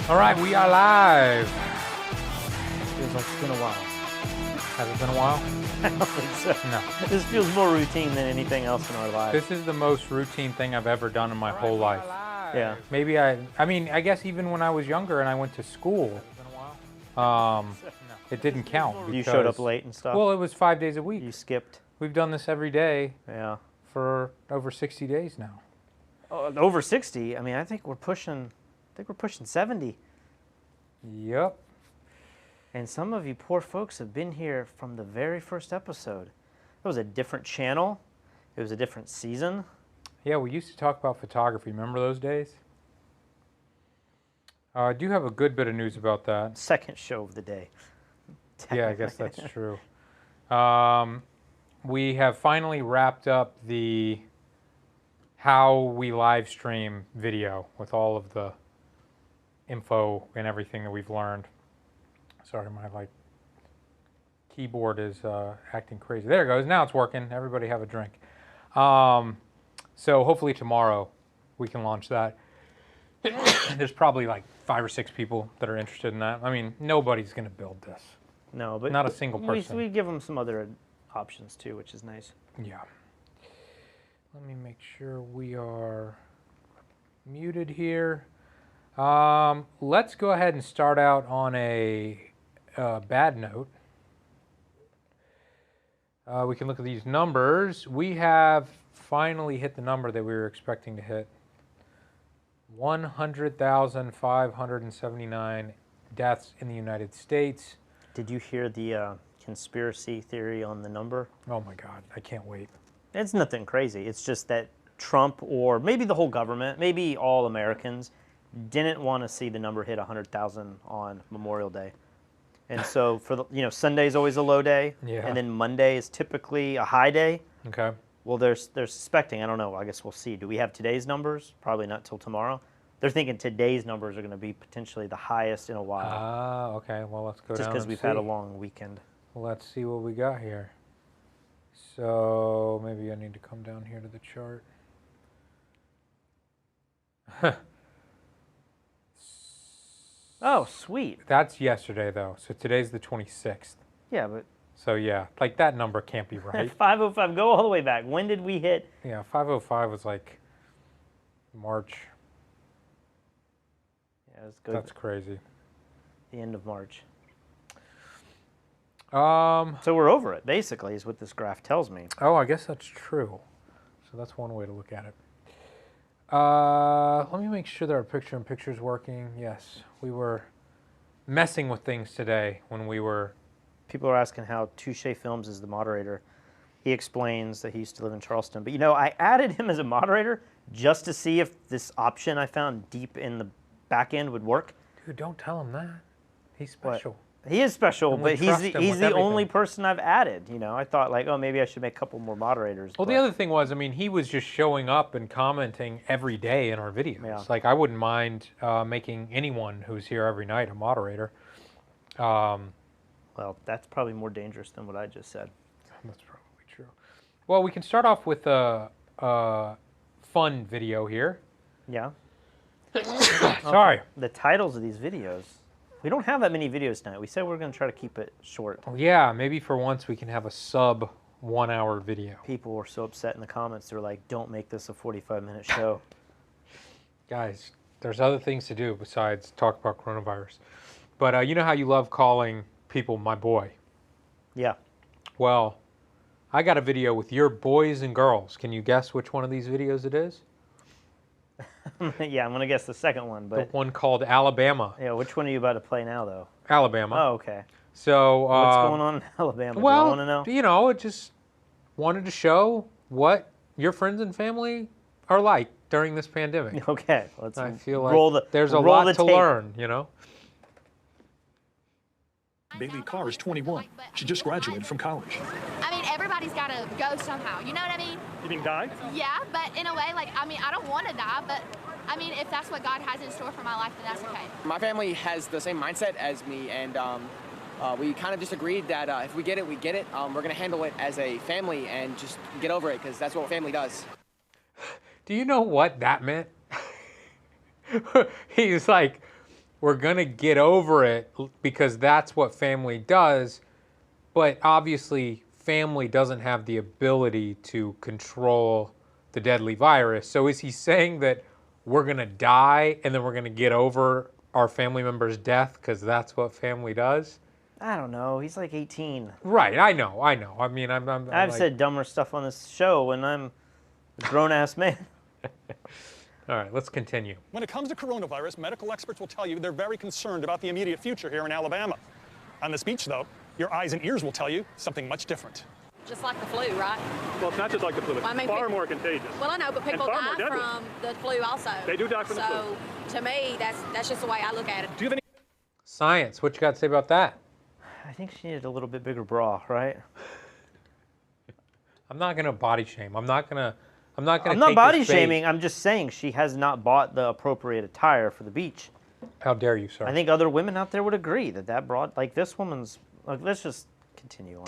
All right, we are live. Feels like it's been a while. Has it been a while? I don't think so. No. This feels more routine than anything else in our lives. This is the most routine thing I've ever done in my whole life. Yeah. Maybe I mean, I guess even when I was younger and I went to school, it didn't count. You showed up late and stuff? Well, it was 5 days a week. You skipped? We've done this every day for over 60 days now. Over 60? I mean, I think we're pushing 70. Yep. And some of you poor folks have been here from the very first episode. It was a different channel. It was a different season. Yeah, we used to talk about photography. Remember those days? I do have a good bit of news about that. Second show of the day. Yeah, I guess that's true. We have finally wrapped up the how we live stream video with all of the info and everything that we've learned. Sorry, my keyboard is acting crazy. There it goes. Now it's working. Everybody have a drink. So hopefully tomorrow we can launch that. There's probably like 5 or 6 people that are interested in that. I mean, nobody's going to build this. No, but not a single person. We give them some other options too, which is nice. Yeah. Let me make sure we are muted here. Let's go ahead and start out on a bad note. We can look at these numbers. We have finally hit the number that we were expecting to hit. 100,579 deaths in the United States. Did you hear the conspiracy theory on the number? Oh my God, I can't wait. It's nothing crazy. It's just that Trump, or maybe the whole government, maybe all Americans, didn't want to see the number hit 100,000 on Memorial Day. And so for the, Sunday is always a low day, and then Monday is typically a high day. Okay. Well, they're suspecting, I don't know, I guess we'll see. Do we have today's numbers? Probably not till tomorrow. They're thinking today's numbers are going to be potentially the highest in a while. Ah, okay. Well, let's go down just because we've had a long weekend. Well, let's see what we got here. So maybe I need to come down here to the chart. Oh, sweet. That's yesterday, though. So today's the 26th. Yeah, but... So, yeah, like that number can't be right. 505, go all the way back. When did we hit? Yeah, 505 was like March. Yeah, let's go. That's crazy. The end of March. So we're over it, basically, is what this graph tells me. Oh, I guess that's true. So that's one way to look at it. Let me make sure that our picture-in-picture is working. Yes, we were messing with things today when we were... People are asking how Touche Films is the moderator. He explains that he used to live in Charleston. But, I added him as a moderator just to see if this option I found deep in the back end would work. Dude, don't tell him that. He's special. What? He is special, but he's the only everything. person I've added. I thought maybe I should make a couple more moderators. Well, the other thing was, he was just showing up and commenting every day in our videos. Yeah. Like, I wouldn't mind making anyone who's here every night a moderator. Well, that's probably more dangerous than what I just said. That's probably true. Well, we can start off with a fun video here. Yeah. Sorry. The titles of these videos. We don't have that many videos tonight. We said we're going to try to keep it short. Well, yeah, maybe for once we can have a sub 1 hour video. People were so upset in the comments. They're like, don't make this a 45-minute show. Guys, there's other things to do besides talk about coronavirus. But you know how you love calling people my boy? Yeah. Well, I got a video with your boys and girls. Can you guess which one of these videos it is? Yeah, I'm going to guess the second one. But the one called Alabama. Yeah, which one are you about to play now, though? Alabama. Oh, okay. So what's going on in Alabama? Well, do I want to know? It just wanted to show what your friends and family are like during this pandemic. Okay, I feel like there's a lot to learn, Bailey Carr is 21. She just graduated from college. Everybody's got to go somehow, you know what I mean? You mean die? Yeah, but in a way, I don't want to die, but, if that's what God has in store for my life, then that's okay. My family has the same mindset as me, and we kind of just agreed that if we get it, we get it. We're going to handle it as a family and just get over it, because that's what family does. Do you know what that meant? He's like, we're going to get over it because that's what family does. But obviously, family doesn't have the ability to control the deadly virus. So is he saying that we're going to die and then we're going to get over our family member's death because that's what family does? I don't know. He's like 18. Right. I know. I mean, I'm I've like, said dumber stuff on this show when I'm a grown-ass man. all right, let's continue. When it comes to coronavirus, medical experts will tell you they're very concerned about the immediate future here in Alabama. On this beach, though, your eyes and ears will tell you something much different. Just like the flu, right? Well, it's not just like the flu. It's Well, I mean, far people- more contagious. Well, I know, but people far more die deadly. from the flu also. They do die from the flu. So, to me, that's just the way I look at it. Do you have any Science. What you got to say about that? I think she needed a little bit bigger bra, right? I'm not going to body shame. I'm not I'm not not body shaming. I'm just saying she has not bought the appropriate attire for the beach. How dare you, sir? I think other women out there would agree that bra, like this woman's, like, let's just continue on.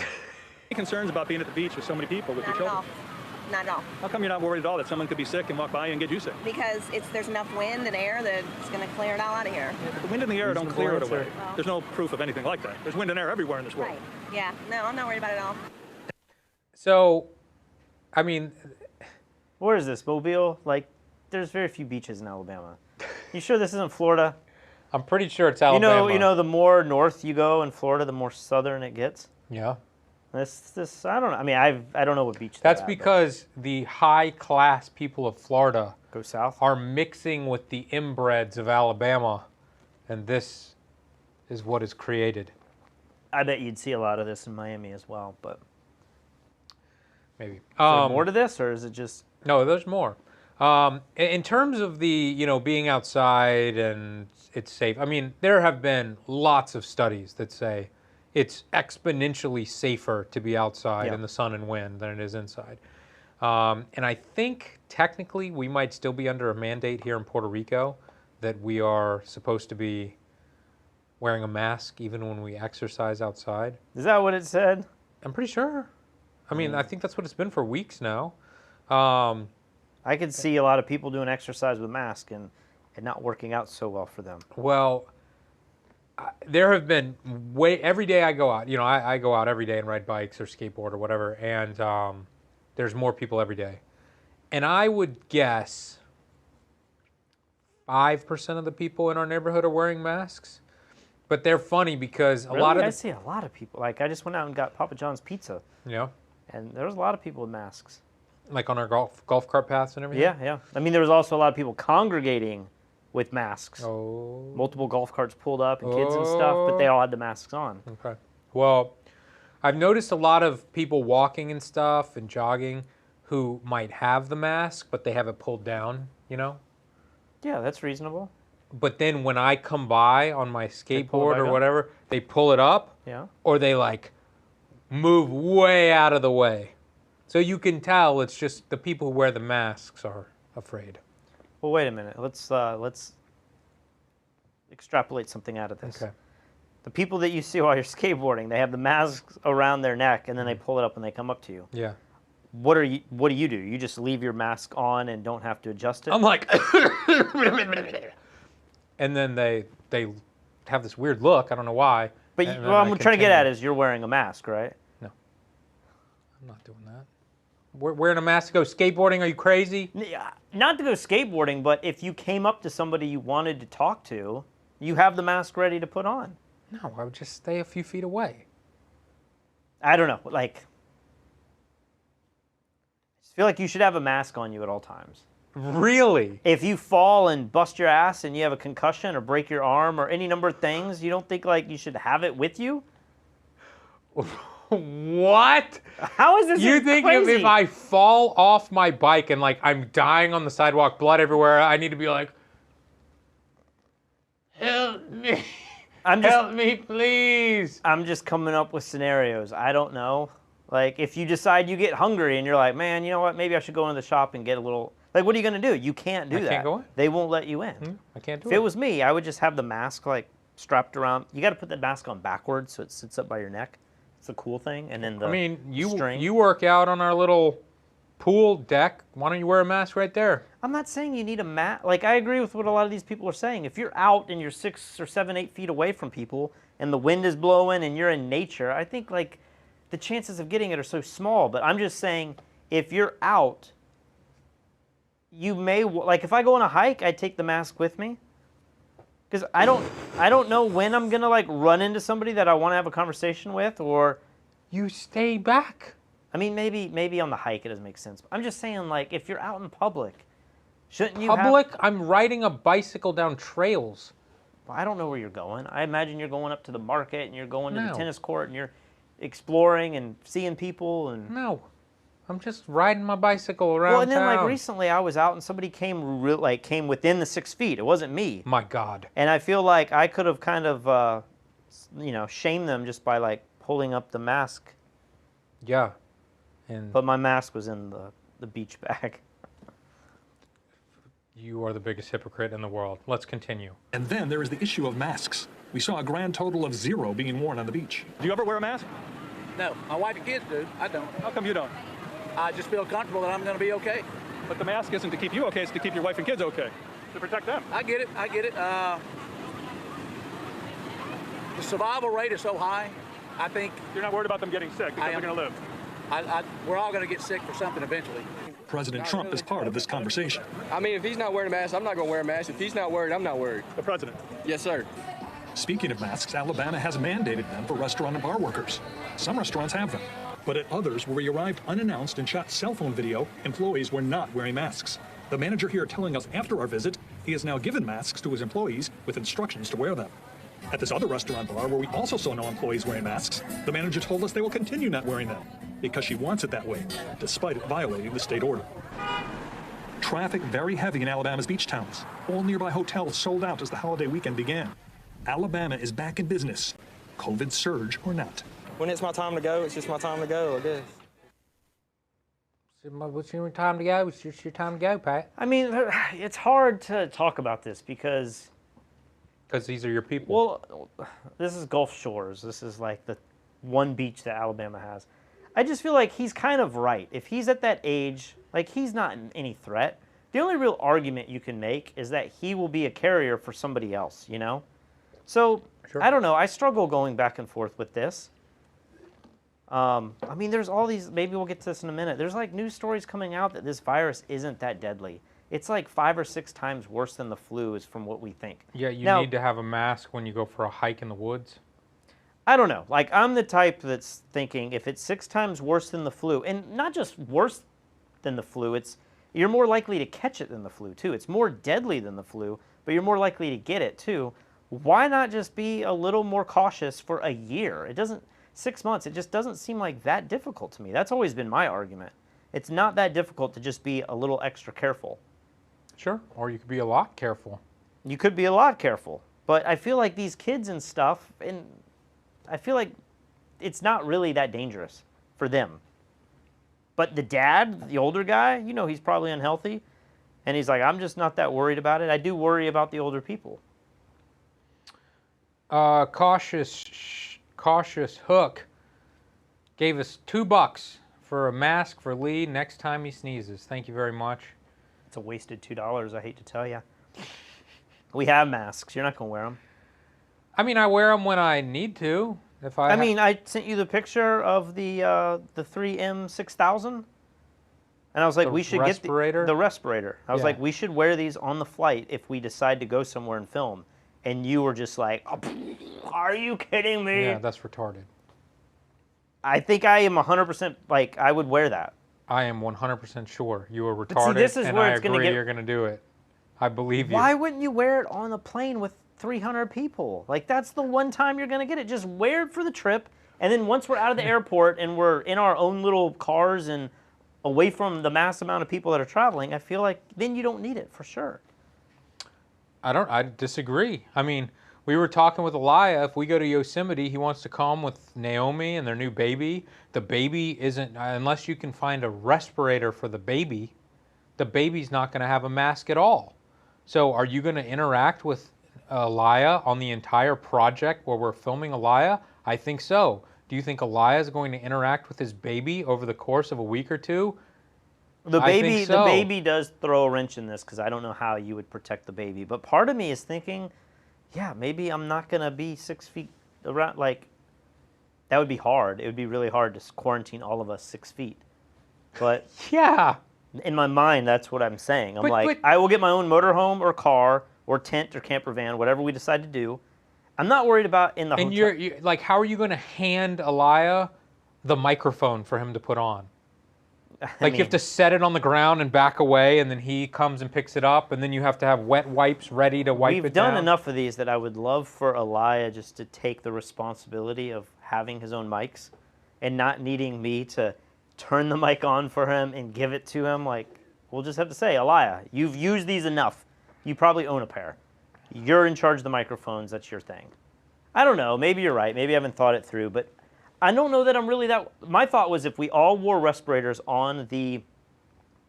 concerns about being at the beach with so many people with your Not at children? all. Not at all. How come you're not worried at all that someone could be sick and walk by you and get you sick? Because there's enough wind and air that it's going to clear it all out of here. The wind and the air don't Reasonable clear it answer. away. There's no proof of anything like that. There's wind and air everywhere in this world. Right. Yeah. No, I'm not worried about it at all. So, I mean, Where is this, Mobile? Like, there's very few beaches in Alabama. You sure this isn't Florida? I'm pretty sure it's Alabama. You know, the more north you go in Florida, the more southern it gets. Yeah. This, I don't know. I mean, I don't know what beach. That's they're at, because the high-class people of Florida but go south. are mixing with the inbreds of Alabama, and this is what is created. I bet you'd see a lot of this in Miami as well. But Maybe. is there more to this, or is it just? No, there's more. In terms of the, being outside and it's safe, I mean, there have been lots of studies that say it's exponentially safer to be outside in the sun and wind than it is inside. And I think technically we might still be under a mandate here in Puerto Rico that we are supposed to be wearing a mask even when we exercise outside. Is that what it said? I'm pretty sure. I mean, I think that's what it's been for weeks now. I could see a lot of people doing exercise with masks and not working out so well for them. Well, there have been every day I go out, I go out every day and ride bikes or skateboard or whatever, and there's more people every day. And I would guess 5% of the people in our neighborhood are wearing masks. But they're funny because a lot of I see a lot of people. Like, I just went out and got Papa John's pizza, and there was a lot of people with masks. Like on our golf cart paths and everything? Yeah. I mean, there was also a lot of people congregating with masks. Oh. Multiple golf carts pulled up and kids and stuff, but they all had the masks on. Okay. Well, I've noticed a lot of people walking and stuff and jogging who might have the mask, but they have it pulled down, Yeah, that's reasonable. But then when I come by on my pull it skateboard back or up? whatever, they pull it up Yeah. or they like move way out of the way. So you can tell it's just the people who wear the masks are afraid. Well, wait a minute. Let's extrapolate something out of this. Okay. The people that you see while you're skateboarding, they have the masks around their neck, and then they pull it up when they come up to you. Yeah. What do? You do? You just leave your mask on and don't have to adjust it? I'm like, and then they have this weird look. I don't know why. But and then what I'm I trying to get at continue. is you're wearing a mask, right? No, I'm not doing that. We're wearing a mask to go skateboarding? Are you crazy? Not to go skateboarding, but if you came up to somebody you wanted to talk to, you have the mask ready to put on. No, I would just stay a few feet away. I don't know. Like, I just feel like you should have a mask on you at all times. Really? If you fall and bust your ass and you have a concussion or break your arm or any number of things, you don't think like you should have it with you? What? How is this You think crazy? if I fall off my bike and like I'm dying on the sidewalk, blood everywhere, I need to be like, help me. Help me, please. I'm just coming up with scenarios. I don't know. Like, if you decide you get hungry and you're like, man, you know what? Maybe I should go into the shop and get a little. Like, what are you going to do? You can't do I that. can't go in. They won't let you in. I can't do If it was me, I would just have the mask like strapped around. You got to put that mask on backwards so it sits up by your neck. It's a cool thing. And then the I mean, string. you work out on our little pool deck, why don't you wear a mask right there? I'm not saying you need a mask. Like, I agree with what a lot of these people are saying. If you're out and you're 6 or 7, 8 feet away from people and the wind is blowing and you're in nature, I think, like, the chances of getting it are so small. But I'm just saying, if you're out, you may, like, if I go on a hike, I take the mask with me. Because I don't know when I'm going to, like, run into somebody that I want to have a conversation with, or... You stay back. I mean, maybe on the hike it doesn't make sense. But I'm just saying, like, if you're out in public, shouldn't you Public? I'm riding a bicycle down trails. Well, I don't know where you're going. I imagine you're going up to the market and you're going to the No. tennis court and you're exploring and seeing people and... No. I'm just riding my bicycle around Well, and then, town. like, recently I was out and somebody came within the 6 feet. It wasn't me. My God. And I feel like I could have kind of, shamed them just by, like, pulling up the mask. Yeah. And But my mask was in the beach bag. you are the biggest hypocrite in the world. Let's continue. And then there is the issue of masks. We saw a grand total of 0 being worn on the beach. Do you ever wear a mask? No, my wife and kids do. I don't. How come you don't? I just feel comfortable that I'm going to be okay. But the mask isn't to keep you okay, it's to keep your wife and kids okay. To protect them. I get it. I get it. The survival rate is so high. I think You're not worried about them getting sick because I they're am. going to live. we're all going to get sick for something eventually. President Trump is part of this conversation. I mean, if he's not wearing a mask, I'm not going to wear a mask. If he's not worried, I'm not worried. The president. Yes, sir. Speaking of masks, Alabama has mandated them for restaurant and bar workers. Some restaurants have them, but at others where we arrived unannounced and shot cell phone video, employees were not wearing masks. The manager here telling us after our visit, he has now given masks to his employees with instructions to wear them. At this other restaurant bar where we also saw no employees wearing masks, the manager told us they will continue not wearing them because she wants it that way, despite it violating the state order. Traffic very heavy in Alabama's beach towns. All nearby hotels sold out as the holiday weekend began. Alabama is back in business, COVID surge or not. When it's my time to go, it's just my time to go, I guess. What's your time to go? It's just your time to go, Pat. I mean, it's hard to talk about this because... Because these are your people. Well, this is Gulf Shores. This is like the one beach that Alabama has. I just feel like he's kind of right. If he's at that age, like, he's not any threat. The only real argument you can make is that he will be a carrier for somebody else, you know? So, Sure. I don't know. I struggle going back and forth with this. I mean, there's all these, maybe we'll get to this in a minute. There's like news stories coming out that this virus isn't that deadly. It's like 5 or 6 times worse than the flu is from what we think. Yeah, you Now, need to have a mask when you go for a hike in the woods. I don't know. Like, I'm the type that's thinking if it's 6 times worse than the flu, and not just worse than the flu, you're more likely to catch it than the flu, too. It's more deadly than the flu, but you're more likely to get it, too. Why not just be a little more cautious for a year? 6 months, it just doesn't seem like that difficult to me. That's always been my argument. It's not that difficult to just be a little extra careful. Sure, or you could be a lot careful. You could be a lot careful. But I feel like these kids and stuff, and I feel like it's not really that dangerous for them. But the dad, the older guy, you know, he's probably unhealthy. And he's like, I'm just not that worried about it. I do worry about the older people. Cautious Hook gave us $2 for a mask for Lee next time he sneezes. Thank you very much. It's a wasted $2, I hate to tell you. We have masks. You're not going to wear them. I mean, I wear them when I need to. If I I sent you the picture of the 3M6000. And I was like, The we should respirator? get the respirator. I was Yeah. like, we should wear these on the flight if we decide to go somewhere and film. And you were just like, oh, are you kidding me? Yeah, that's retarded. I think I am 100% like, I would wear that. I am 100% sure you are see, retarded, this is and where I it's gonna agree get- you're going to do it. I believe you. Why wouldn't you wear it on a plane with 300 people? Like, that's the one time you're going to get it. Just wear it for the trip. And then once we're out of the airport and we're in our own little cars and away from the mass amount of people that are traveling, I feel like then you don't need it for sure. I disagree. I mean, we were talking with Elia. If we go to Yosemite, he wants to come with Naomi and their new baby. The baby isn't, unless you can find a respirator for the baby's not going to have a mask at all. So are you going to interact with Elia on the entire project where we're filming Elia? I think so. Do you think Elia is going to interact with his baby over the course of a week or two? The I baby, think so. the baby does throw a wrench in this because I don't know how you would protect the baby. But part of me is thinking, yeah, maybe I'm not gonna be 6 feet around. Like, that would be hard. It would be really hard to quarantine all of us 6 feet. But Yeah. in my mind, that's what I'm saying. I'm But- like, but- I will get my own motorhome or car or tent or camper van, whatever we decide to do. I'm not worried about in the And hotel. you're like, how are you going to hand Elia the microphone for him to put on? Like, you have to set it on the ground and back away, and then he comes and picks it up, and then you have to have wet wipes ready to wipe We've it done down. enough of these that I would love for Elia just to take the responsibility of having his own mics and not needing me to turn the mic on for him and give it to him. Like, we'll just have to say, Elia, you've used these enough. You probably own a pair. You're in charge of the microphones. That's your thing. I don't know. Maybe you're right. Maybe I haven't thought it through, but I don't know that I'm really that. My thought was if we all wore respirators on the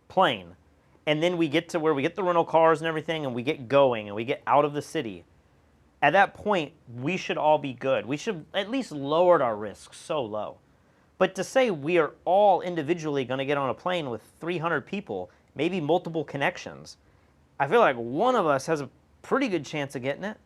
plane, and then we get to where we get the rental cars and everything, and we get going, and we get out of the city, at that point, we should all be good. We should at least lowered our risk so low. But to say we are all individually going to get on a plane with 300 people, maybe multiple connections, I feel like one of us has a pretty good chance of getting it.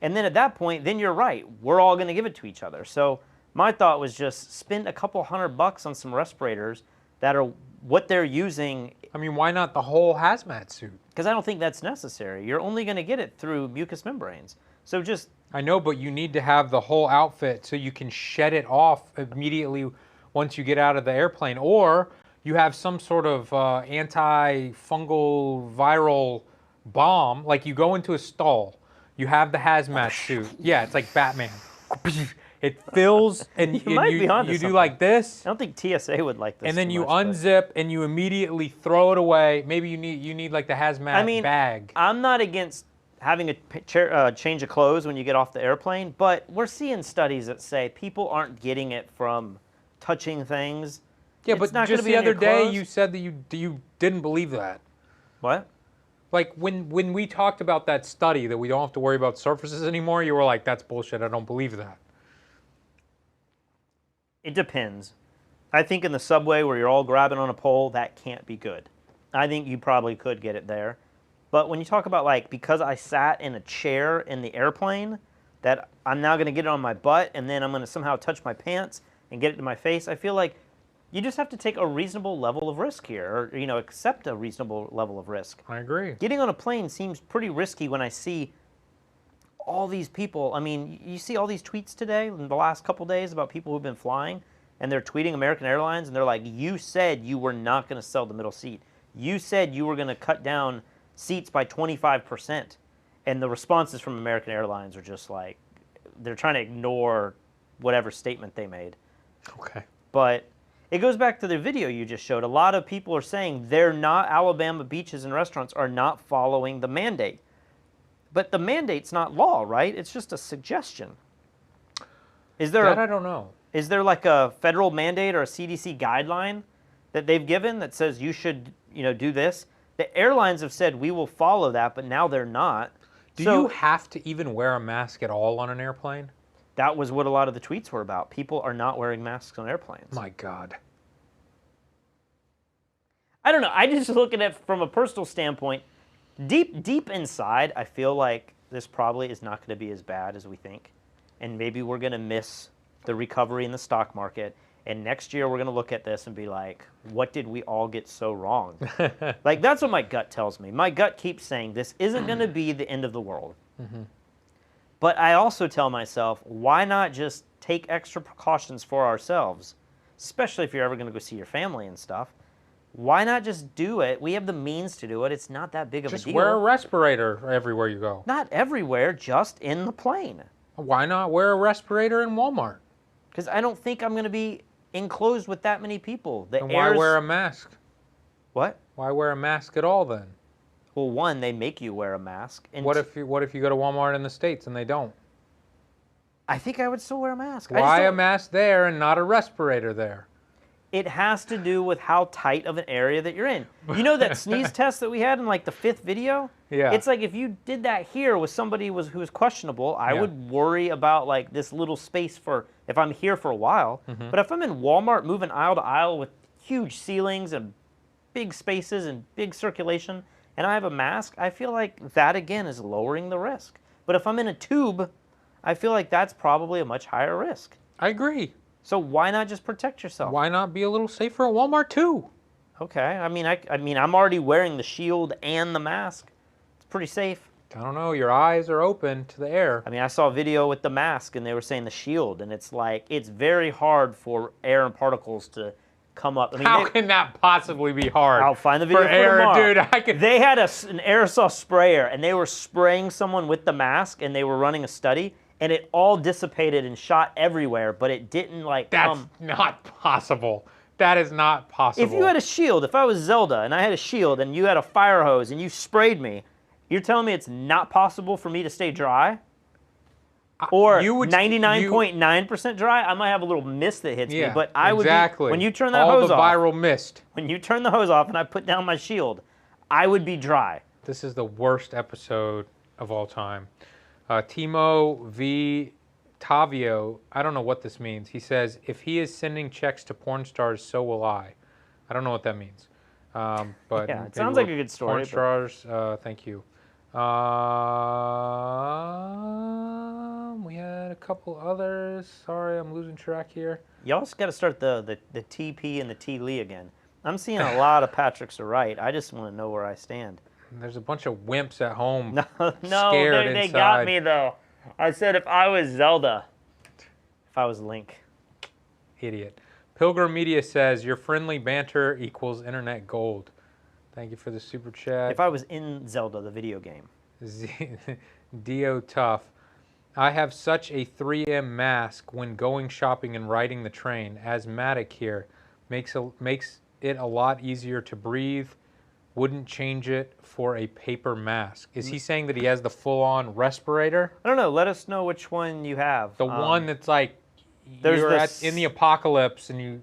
And then at that point, then you're right. We're all going to give it to each other. So my thought was just spend a couple $100 on some respirators that are what they're using. I mean, why not the whole hazmat suit? Because I don't think that's necessary. You're only going to get it through mucous membranes. So just... I know, but you need to have the whole outfit so you can shed it off immediately once you get out of the airplane. Or you have some sort of antifungal viral bomb. Like, you go into a stall, you have the hazmat suit. Yeah, it's like Batman. It fills, and You might be onto you do something. like this. I don't think TSA would like this. And then too you much, but- unzip and you immediately throw it away. Maybe you need like the hazmat bag. I'm not against having a change of clothes when you get off the airplane, but we're seeing studies that say people aren't getting it from touching things. Yeah, It's but not just gonna be the on your other day clothes. you said that you didn't believe that. What? Like when we talked about that study that we don't have to worry about surfaces anymore, you were like, that's bullshit, I don't believe that. It depends. I think in the subway where you're all grabbing on a pole, that can't be good. I think you probably could get it there. But when you talk about, like, because I sat in a chair in the airplane, that I'm now going to get it on my butt and then I'm going to somehow touch my pants and get it to my face, I feel like you just have to take a reasonable level of risk here, or, accept a reasonable level of risk. I agree. Getting on a plane seems pretty risky when I see all these people. I mean, you see all these tweets today in the last couple days about people who've been flying, and they're tweeting American Airlines, and they're like, you said you were not going to sell the middle seat. You said you were going to cut down seats by 25%. And the responses from American Airlines are just like, they're trying to ignore whatever statement they made. Okay. But it goes back to the video you just showed. A lot of people are saying Alabama beaches and restaurants are not following the mandate. But the mandate's not law, right? It's just a suggestion. Is there I don't know. Is there like a federal mandate or a CDC guideline that they've given that says you should, do this? The airlines have said we will follow that, but now they're not. Do you have to even wear a mask at all on an airplane? That was what a lot of the tweets were about. People are not wearing masks on airplanes. My God. I don't know. I just look at it from a personal standpoint. Deep inside, I feel like this probably is not going to be as bad as we think. And maybe we're going to miss the recovery in the stock market. And next year we're going to look at this and be like, what did we all get so wrong? Like, that's what my gut tells me. My gut keeps saying this isn't going to be the end of the world. Mm-hmm. But I also tell myself, why not just take extra precautions for ourselves? Especially if you're ever going to go see your family and stuff. Why not just do it? We have the means to do it. It's not that big of a deal. Just wear a respirator everywhere you go. Not everywhere, just in the plane. Why not wear a respirator in Walmart? Because I don't think I'm going to be enclosed with that many people. Then why wear a mask? What? Why wear a mask at all then? Well, one, they make you wear a mask. And what if you go to Walmart in the States and they don't? I think I would still wear a mask. Why a mask there and not a respirator there? It has to do with how tight of an area that you're in. You know that sneeze test that we had in like the 5th video? Yeah. It's like if you did that here with somebody who was questionable, I would worry about like this little space for if I'm here for a while. Mm-hmm. But if I'm in Walmart moving aisle to aisle with huge ceilings and big spaces and big circulation, and I have a mask, I feel like that again is lowering the risk. But if I'm in a tube, I feel like that's probably a much higher risk. I agree. So why not just protect yourself? Why not be a little safer at Walmart too? Okay, I mean, I'm already wearing the shield and the mask. It's pretty safe. I don't know. Your eyes are open to the air. I mean, I saw a video with the mask, and they were saying the shield, and it's like it's very hard for air and particles to come up. I mean, How can that possibly be hard? I'll find the video for air, tomorrow. dude. I can. They had an aerosol sprayer, and they were spraying someone with the mask, and they were running a study, and it all dissipated and shot everywhere, but it didn't like That's not possible. That is not possible. If you had a shield, if I was Zelda and I had a shield and you had a fire hose and you sprayed me, you're telling me it's not possible for me to stay dry? Or 99.9% dry? I might have a little mist that hits me, but I would be, when you turn that hose off, all the viral mist. When you turn the hose off and I put down my shield, I would be dry. This is the worst episode of all time. Timo V. Tavio, I don't know what this means. He says, if he is sending checks to porn stars, so will I. I don't know what that means. But yeah, it sounds like a good story. Porn stars, thank you. We had a couple others. Sorry, I'm losing track here. Y'all just got to start the TP and the T Lee again. I'm seeing a lot of Patrick's are right. I just want to know where I stand. There's a bunch of wimps at home. No, scared they inside. got me though. I said if I was Zelda, if I was Link. Idiot. Pilgrim Media says, your friendly banter equals internet gold. Thank you for the super chat. If I was in Zelda, the video game. Dio Tough. I have such a 3M mask when going shopping and riding the train. Asthmatic here. Makes it a lot easier to breathe. Wouldn't change it for a paper mask. Is he saying that he has the full-on respirator? I don't know. Let us know which one you have. The one that's like you're in the apocalypse and you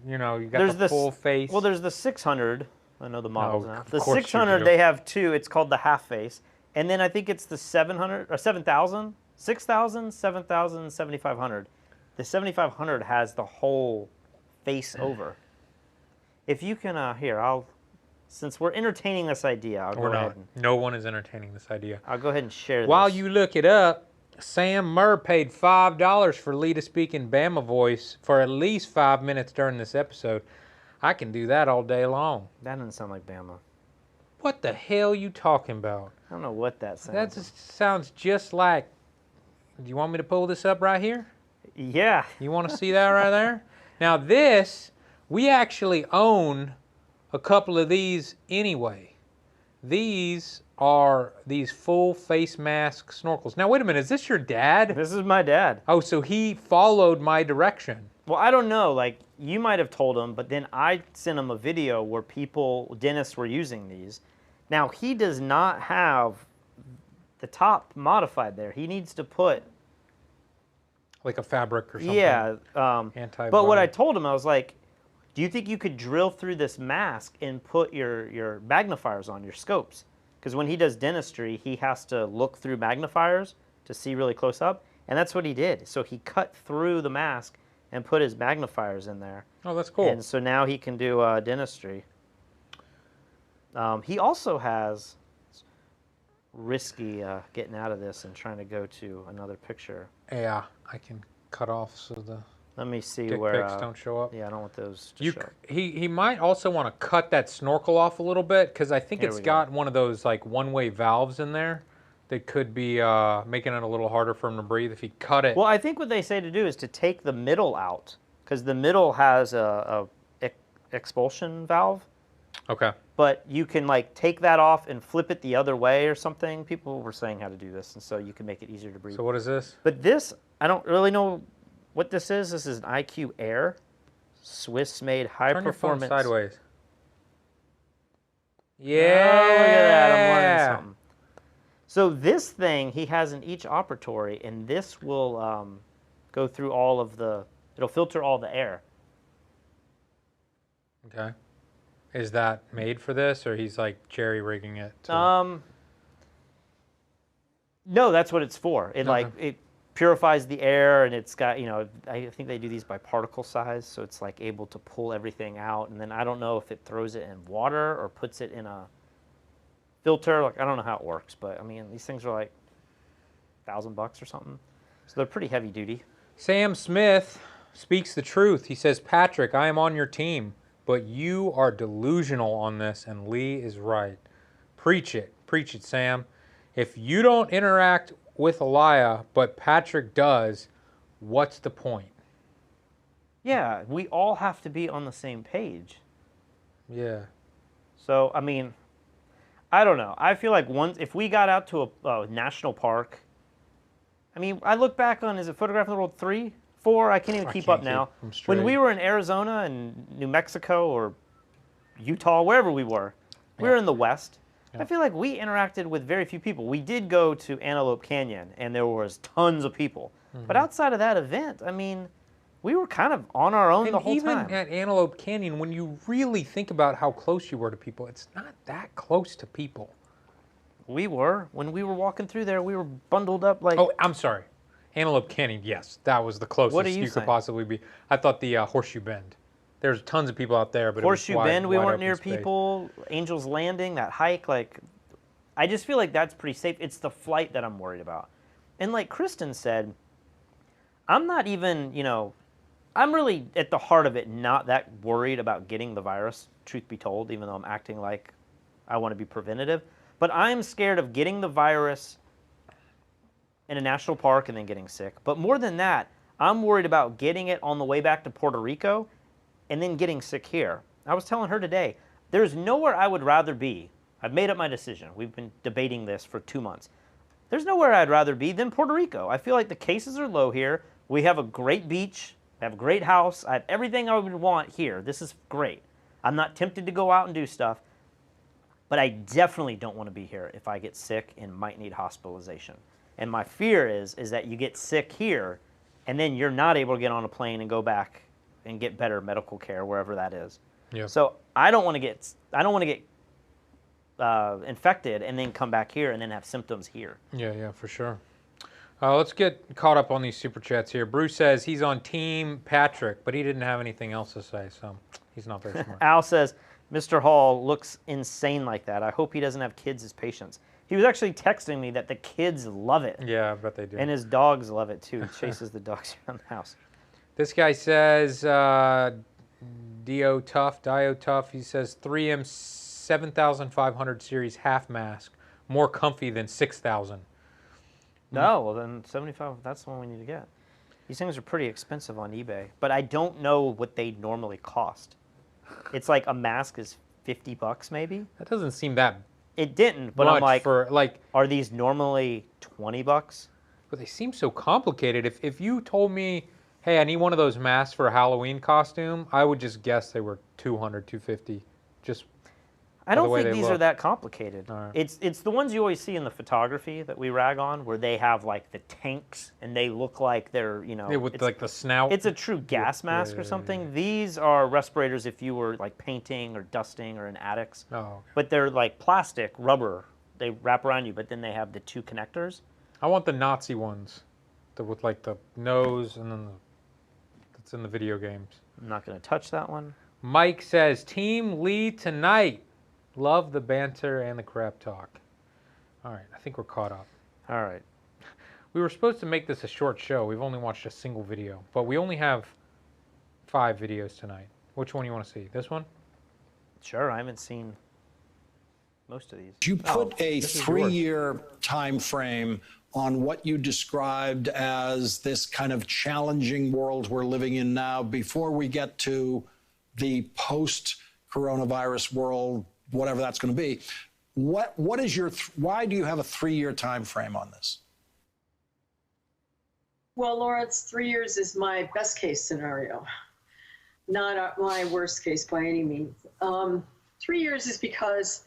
got the full face. Well, there's the 600. I know the models now. The of course 600, they have two. It's called the half face. And then I think it's the 700 or 7,000, 6,000, 7,000, 7,500. The 7,500 has the whole face over. If you can, since we're entertaining this idea, I'll go ahead. No one is entertaining this idea. I'll go ahead and share this. While you look it up, Sam Murr paid $5 for Lee to speak in Bama voice for at least 5 minutes during this episode. I can do that all day long. That doesn't sound like Bama. What the hell are you talking about? I don't know what that sounds like. That just sounds just like... Do you want me to pull this up right here? Yeah. You want to see that right there? Now this, we actually own a couple of these anyway. These are these full face mask snorkels. Now wait a minute, is this your dad? This is my dad. Oh, so he followed my direction. Well, I don't know, like you might have told him, but then I sent him a video where dentists were using these. Now he does not have the top modified there. He needs to put like a fabric or something. Yeah. But what I antiviral. told him, I was like, do you think you could drill through this mask and put your magnifiers on, your scopes? Because when he does dentistry, he has to look through magnifiers to see really close up. And that's what he did. So he cut through the mask and put his magnifiers in there. Oh, that's cool. And so now he can do dentistry. He also has, risky getting out of this and trying to go to another picture. Yeah, I can cut off so the Let me see dick where pics don't show up. Yeah, I don't want those to show up. He might also want to cut that snorkel off a little bit because I think it's got one of those like one-way valves in there that could be making it a little harder for him to breathe if he cut it. Well, I think what they say to do is to take the middle out because the middle has a expulsion valve. Okay. But you can like take that off and flip it the other way or something. People were saying how to do this, and so you can make it easier to breathe. So what is this? But this, I don't really know what this is. This is an IQ Air, Swiss-made high-performance. Turn your phone sideways. Yeah. Oh, look at that. I'm learning something. So this thing he has in each operatory, and this will go through all of the. It'll filter all the air. Okay. Is that made for this, or he's like jerry-rigging it? To... No, that's what it's for. It it purifies the air, and it's got, I think they do these by particle size, so it's like able to pull everything out. And then I don't know if it throws it in water or puts it in a filter. Like, I don't know how it works, but I mean, these things are like $1,000 or something. So they're pretty heavy duty. Sam Smith speaks the truth. He says, Patrick, I am on your team, but you are delusional on this, and Lee is right. Preach it, Sam. If you don't interact with Elia, but Patrick does, what's the point? Yeah, we all have to be on the same page. Yeah. So, I mean, I don't know. I feel like if we got out to a national park, I mean, I look back on, is it Photograph of the World 3, 4? I can't even keep up now. When we were in Arizona and New Mexico or Utah, wherever we were in the West. I feel like we interacted with very few people. We did go to Antelope Canyon, and there was tons of people. But outside of that event, I mean, we were kind of on our own the whole time. Even at Antelope Canyon, when you really think about how close you were to people, it's not that close to people. We were. When we were walking through there, we were bundled up like... Oh, I'm sorry. Antelope Canyon, yes. That was the closest you could possibly be. I thought the Horseshoe Bend. There's tons of people out there, but Horseshoe Bend, we weren't near space. people. Angel's Landing, that hike, like, I just feel like that's pretty safe. It's the flight that I'm worried about. And like Kristen said, I'm not even, I'm really at the heart of it not that worried about getting the virus, truth be told, even though I'm acting like I want to be preventative. But I'm scared of getting the virus in a national park and then getting sick. But more than that, I'm worried about getting it on the way back to Puerto Rico and then getting sick here. I was telling her today, there's nowhere I would rather be. I've made up my decision. We've been debating this for 2 months. There's nowhere I'd rather be than Puerto Rico. I feel like the cases are low here. We have a great beach. I have a great house. I have everything I would want here. This is great. I'm not tempted to go out and do stuff. But I definitely don't want to be here if I get sick and might need hospitalization. And my fear is that you get sick here, and then you're not able to get on a plane and go back and get better medical care wherever that is. Yep. So I don't want to get infected and then come back here and then have symptoms here. Yeah, for sure. Let's get caught up on these super chats here. Bruce says he's on Team Patrick, but he didn't have anything else to say, so he's not very smart. Al says, Mr. Hall looks insane like that. I hope he doesn't have kids as patients. He was actually texting me that the kids love it. Yeah, I bet they do. And his dogs love it too. He chases the dogs around the house. This guy says, Dio Tough, he says 3M 7500 series half mask, more comfy than 6000. No, well then 75, that's the one we need to get. These things are pretty expensive on eBay, but I don't know what they normally cost. It's like a mask is $50 maybe. That doesn't seem that It didn't, but I'm like, are these normally $20? But they seem so complicated. If you told me, hey, I need one of those masks for a Halloween costume, I would just guess they were $200, $250. Just I don't think these are that complicated. Right. It's the ones you always see in the photography that we rag on, where they have like the tanks and they look like they're, with like the snout. It's a true gas mask or something. Yeah. These are respirators if you were like painting or dusting or in attics. Oh. Okay. But they're like plastic, rubber. They wrap around you, but then they have the 2 connectors. I want the Nazi ones, with like the nose and then that's in the video games. I'm not going to touch that one. Mike says, Team Lee tonight. Love the banter and the crap talk. All right, I think we're caught up. All right. We were supposed to make this a short show. We've only watched a single video, but we only have 5 videos tonight. Which one do you want to see? This one? Sure, I haven't seen most of these. You put a 3-year time frame on what you described as this kind of challenging world we're living in now before we get to the post-coronavirus world, whatever that's going to be. What is your why do you have a 3-year time frame on this? Well, Lawrence, 3 years is my best case scenario, not my worst case by any means. 3 years is because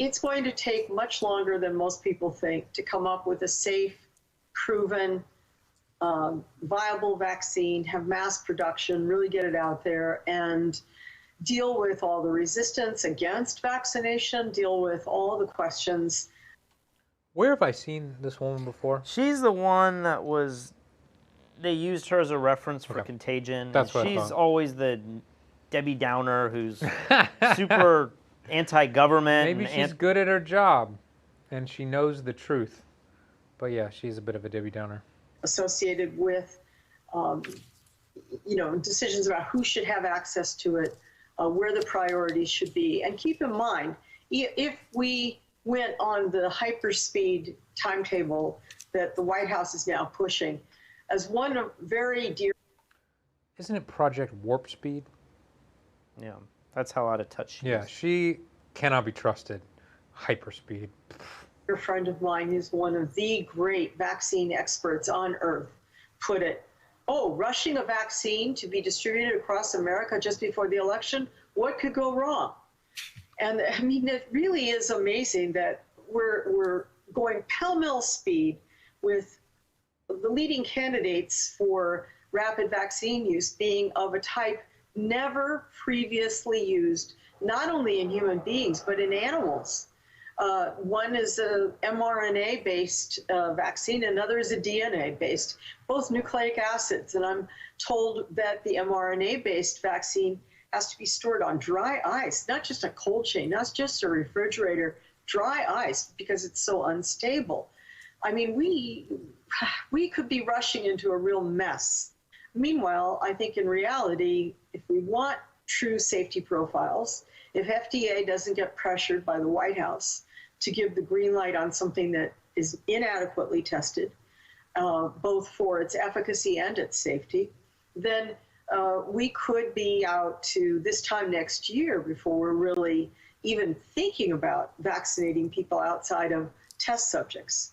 it's going to take much longer than most people think to come up with a safe, proven, viable vaccine, have mass production, really get it out there, and deal with all the resistance against vaccination, deal with all the questions. Where have I seen this woman before? She's the one that was. They used her as a reference for Okay. Contagion. That's what I she's thought. always the Debbie Downer who's super anti-government. Maybe she's good at her job, and she knows the truth. But yeah, she's a bit of a Debbie Downer. Associated with, decisions about who should have access to it, where the priorities should be. And keep in mind, if we went on the hyperspeed timetable that the White House is now pushing, as one of very dear... Isn't it Project Warp Speed? Yeah, that's how out of touch she Yeah, is. she cannot be trusted. Hyperspeed. A friend of mine who's one of the great vaccine experts on earth put it, rushing a vaccine to be distributed across America just before the election, what could go wrong? And I mean, it really is amazing that we're going pell-mell speed with the leading candidates for rapid vaccine use being of a type never previously used, not only in human beings, but in animals. One is a mRNA-based vaccine, another is a DNA-based, both nucleic acids. And I'm told that the mRNA-based vaccine has to be stored on dry ice, not just a cold chain, not just a refrigerator, dry ice, because it's so unstable. I mean, we could be rushing into a real mess. Meanwhile, I think in reality, if we want true safety profiles, if FDA doesn't get pressured by the White House to give the green light on something that is inadequately tested, both for its efficacy and its safety, then we could be out to this time next year before we're really even thinking about vaccinating people outside of test subjects.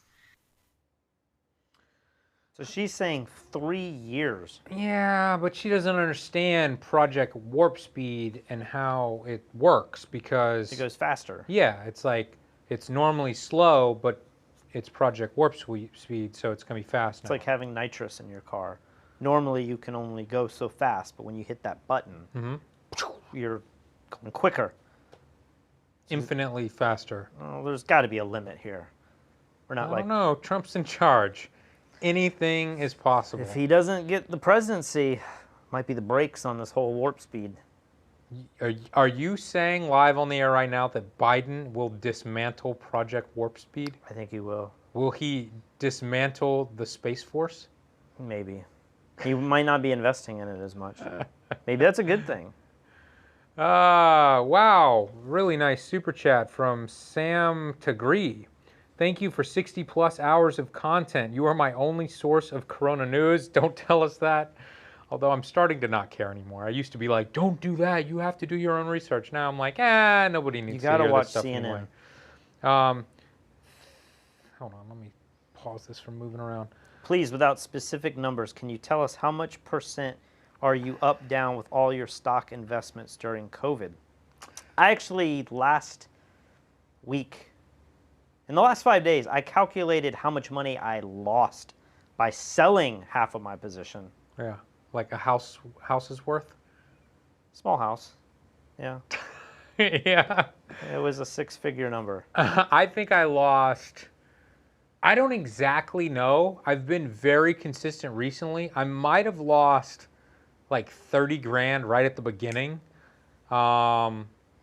So she's saying 3 years. Yeah, but she doesn't understand Project Warp Speed and how it works because... It goes faster. Yeah, it's like, it's normally slow, but it's Project Warp Speed, so it's going to be fast now. It's like having nitrous in your car. Normally you can only go so fast, but when you hit that button, you're going quicker. Infinitely faster. Well, there's got to be a limit here. We're not I don't know. Trump's in charge. Anything is possible. If he doesn't get the presidency, might be the brakes on this whole warp speed. Are you saying live on the air right now that Biden will dismantle Project Warp Speed? I think he will. Will he dismantle the Space Force? Maybe. He might not be investing in it as much. Maybe that's a good thing. Wow. Really nice super chat from Sam Tagree. Thank you for 60 plus hours of content. You are my only source of Corona news. Don't tell us that. Although I'm starting to not care anymore. I used to be like, don't do that. You have to do your own research. Now I'm like, nobody needs to hear watch this stuff CNN. anyway. Hold on, let me pause this from moving around. Please, without specific numbers, can you tell us how much % are you up, down with all your stock investments during COVID? I actually, last week, in the last 5 days, I calculated how much money I lost by selling half of my position. Yeah, like a house's worth? Small house, yeah. Yeah. It was a 6-figure number. I think I lost, I don't exactly know. I've been very consistent recently. I might have lost like 30 grand right at the beginning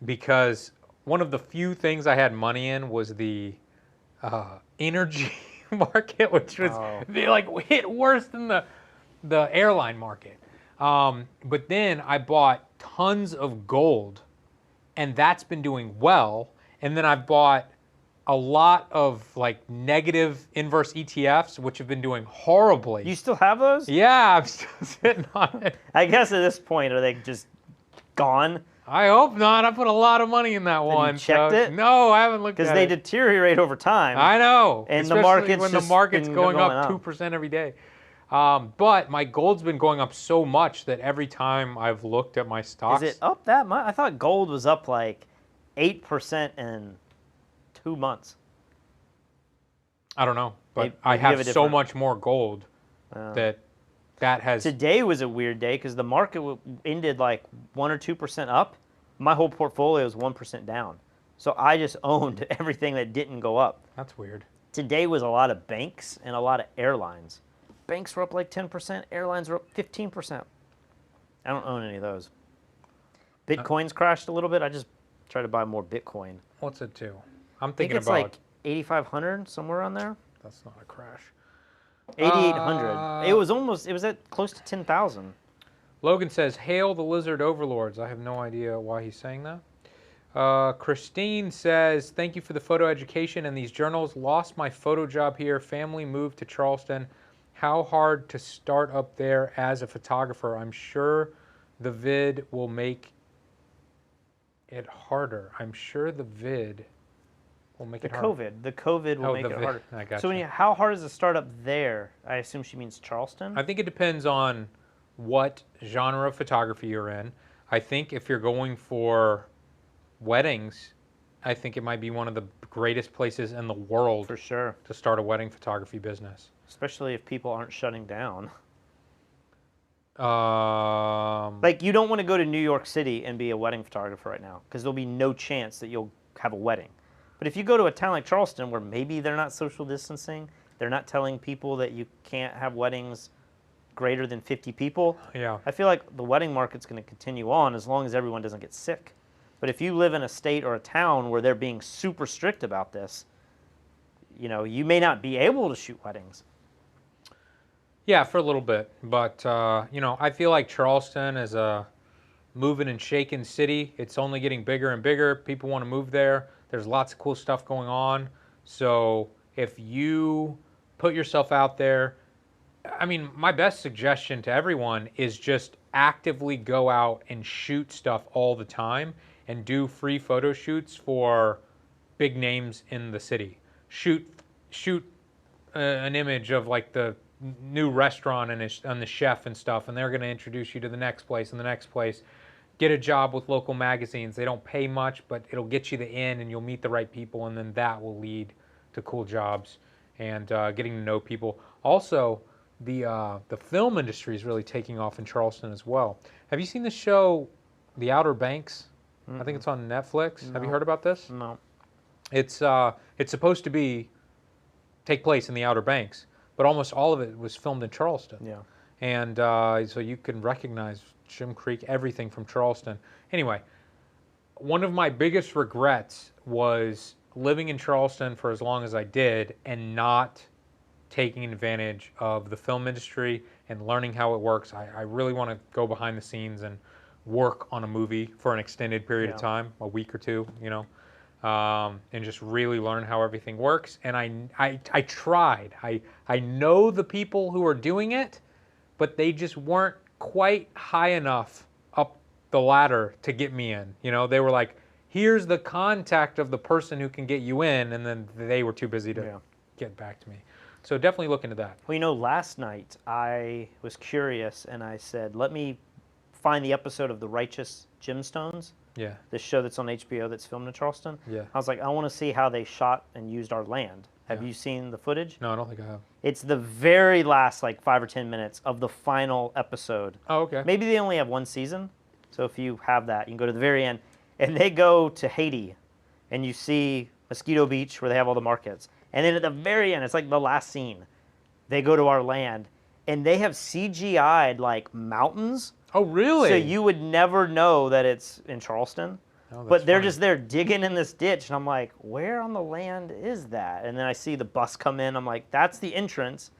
because one of the few things I had money in was the energy market, which was hit worse than the airline market. But then I bought tons of gold, and that's been doing well. And then I've bought a lot of like negative inverse ETFs, which have been doing horribly. You still have those? Yeah, I'm still sitting on it. I guess at this point, are they just gone? I hope not. I put a lot of money in that one. You checked it? No, I haven't looked at it. Because they deteriorate over time. I know. And especially the market's when the market's going up 2% 2% every day. But my gold's been going up so much that every time I've looked at my stocks. Is it up that much? I thought gold was up like 8% in 2 months. I don't know, but I have so much more gold that has... Today was a weird day because the market ended like 1 or 2% up. My whole portfolio is 1% down. So I just owned everything that didn't go up. That's weird. today was a lot of banks and a lot of airlines. Banks were up like 10%, airlines were up 15%. I don't own any of those. Bitcoin's crashed a little bit. I just try to buy more Bitcoin. What's it do? I'm I think thinking it's about. like 8,500, somewhere on there. That's not a crash. 8,800. It was at close to 10,000. Logan says, "Hail the lizard overlords." I have no idea why he's saying that. Christine says, "Thank you for the photo education and these journals. Lost my photo job here. Family moved to Charleston. How hard to start up there as a photographer? I'm sure the vid will make it harder. I'm sure the vid will make it harder." The COVID will make it harder. I got so you. how hard is the startup there? I assume she means Charleston. I think it depends on what genre of photography you're in. I think if you're going for weddings, I think it might be one of the greatest places in the world for sure to start a wedding photography business. Especially if people aren't shutting down. Um, Like, you don't want to go to New York City and be a wedding photographer right now because there'll be no chance that you'll have a wedding. But if you go to a town like Charleston where maybe they're not social distancing, they're not telling people that you can't have weddings greater than 50 people, yeah. I feel like the wedding market's going to continue on as long as everyone doesn't get sick. But if you live in a state or a town where they're being super strict about this, you know, you may not be able to shoot weddings. Yeah, for a little bit. But, you know, I feel like Charleston is a moving and shaking city. It's only getting bigger and bigger. People want to move there. There's lots of cool stuff going on. So if you put yourself out there, I mean, my best suggestion to everyone is just actively go out and shoot stuff all the time and do free photo shoots for big names in the city. Shoot an image of like the new restaurant and the chef and stuff, and they're going to introduce you to the next place and the next place. Get a job with local magazines. They don't pay much, but it'll get you the in, and you'll meet the right people, and then that will lead to cool jobs and getting to know people. Also, the film industry is really taking off in Charleston as well. Have you seen the show The Outer Banks? I think it's on Netflix. No. Have you heard about this? No. It's supposed to take place in the Outer Banks, but almost all of it was filmed in Charleston. Yeah. And so you can recognize Jim Creek, everything from Charleston. Anyway, one of my biggest regrets was living in Charleston for as long as I did and not taking advantage of the film industry and learning how it works. I really want to go behind the scenes and work on a movie for an extended period of time, a week or two, you know, and just really learn how everything works. And I tried. I know the people who are doing it, but they just weren't quite high enough up the ladder to get me in. You know, they were like, here's the contact of the person who can get you in, and then they were too busy to get back to me. So definitely look into that. Well, you know, last night I was curious and I said, let me find the episode of The Righteous Gemstones. Yeah. This show that's on HBO that's filmed in Charleston. Yeah. I was like, I want to see how they shot and used our land. Have you seen the footage? No, I don't think I have. It's the very last, like, 5 or 10 minutes of the final episode. Oh, okay. Maybe they only have one season. So if you have that, you can go to the very end. And they go to Haiti, and you see Mosquito Beach where they have all the markets. And then at the very end, it's like the last scene, they go to our land, and they have CGI'd, like, mountains. Oh, really? So you would never know that it's in Charleston. Oh, but they're funny. just there digging in this ditch, and I'm like, where on the land is that? And then I see the bus come in. I'm like, that's the entrance,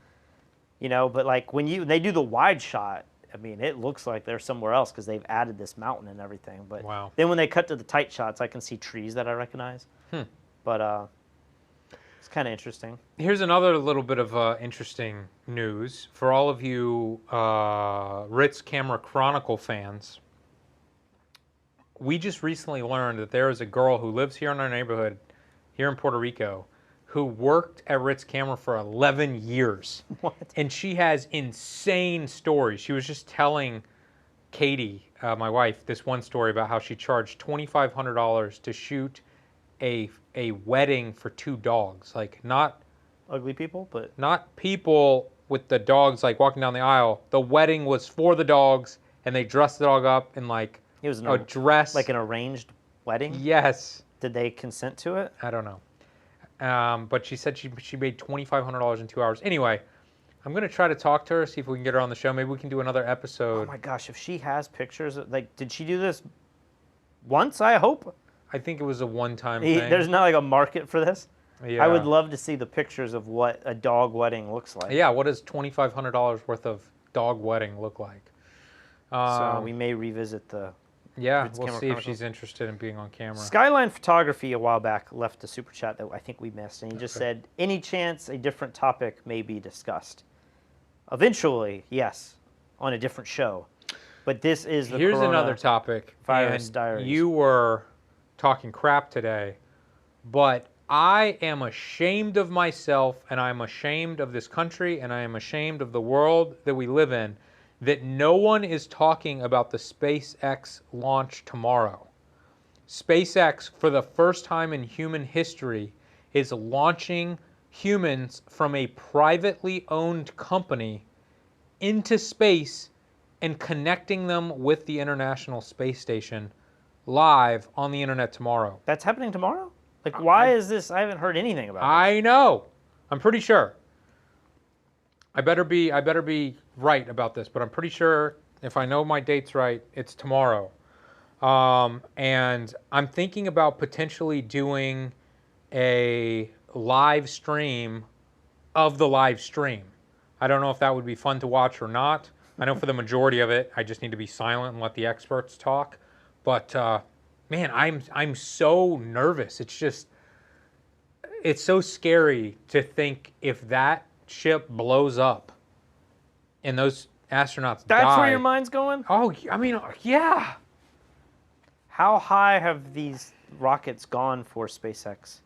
you know. But like when they do the wide shot, I mean, it looks like they're somewhere else because they've added this mountain and everything. But then when they cut to the tight shots, I can see trees that I recognize. But it's kind of interesting. Here's another little bit of interesting news for all of you Ritz Camera Chronicle fans. We just recently learned that there is a girl who lives here in our neighborhood, here in Puerto Rico, who worked at Ritz Camera for 11 years. What? And she has insane stories. She was just telling Katie, my wife, this one story about how she charged $2,500 to shoot a wedding for 2 dogs. Like, not ugly people, but not people with the dogs like walking down the aisle. The wedding was for the dogs, and they dressed the dog up in like it was a dress, like an arranged wedding. Yes. Did they consent to it? I don't know. But she said she made $2,500 in 2 hours. Anyway, I'm going to try to talk to her, see if we can get her on the show. Maybe we can do another episode. Oh my gosh, if she has pictures, like, did she do this once, I hope? I think it was a one-time thing. There's not like a market for this? Yeah. I would love to see the pictures of what a dog wedding looks like. Yeah, what does $2,500 worth of dog wedding look like? So we may revisit the Yeah, Ritz we'll Camera see if Chronicles. she's interested in being on camera. Skyline Photography a while back left a super chat that I think we missed, and he just said, any chance a different topic may be discussed? Eventually, yes, on a different show. But this is the Here's another topic. Virus and Diaries. You were talking crap today, but I am ashamed of myself, and I'm ashamed of this country, and I am ashamed of the world that we live in, that no one is talking about the SpaceX launch tomorrow. SpaceX, for the first time in human history, is launching humans from a privately owned company into space and connecting them with the International Space Station live on the internet tomorrow. That's happening tomorrow? Like, why is this? I haven't heard anything about this. I know. I'm pretty sure. I better be right about this, but I'm pretty sure if I know my dates right, it's tomorrow. And I'm thinking about potentially doing a live stream of the live stream. I don't know if that would be fun to watch or not. I know for the majority of it, I just need to be silent and let the experts talk. But man, I'm so nervous. It's so scary to think if that ship blows up and those astronauts die. That's where your mind's going? Oh, I mean, yeah. How high have these rockets gone for SpaceX?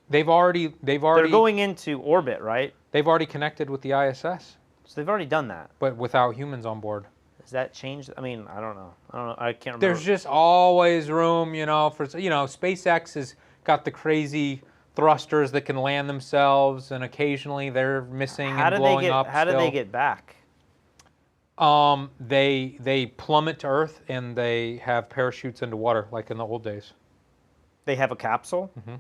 They're going into orbit, right? They've already connected with the ISS. So they've already done that. But without humans on board. Does that change? I mean, I don't know. I can't remember. There's just always room, for SpaceX has got the crazy thrusters that can land themselves, and occasionally they're missing and blowing up. How do they get back? They plummet to Earth and they have parachutes into water, like in the old days. They have a capsule? Mm-hmm.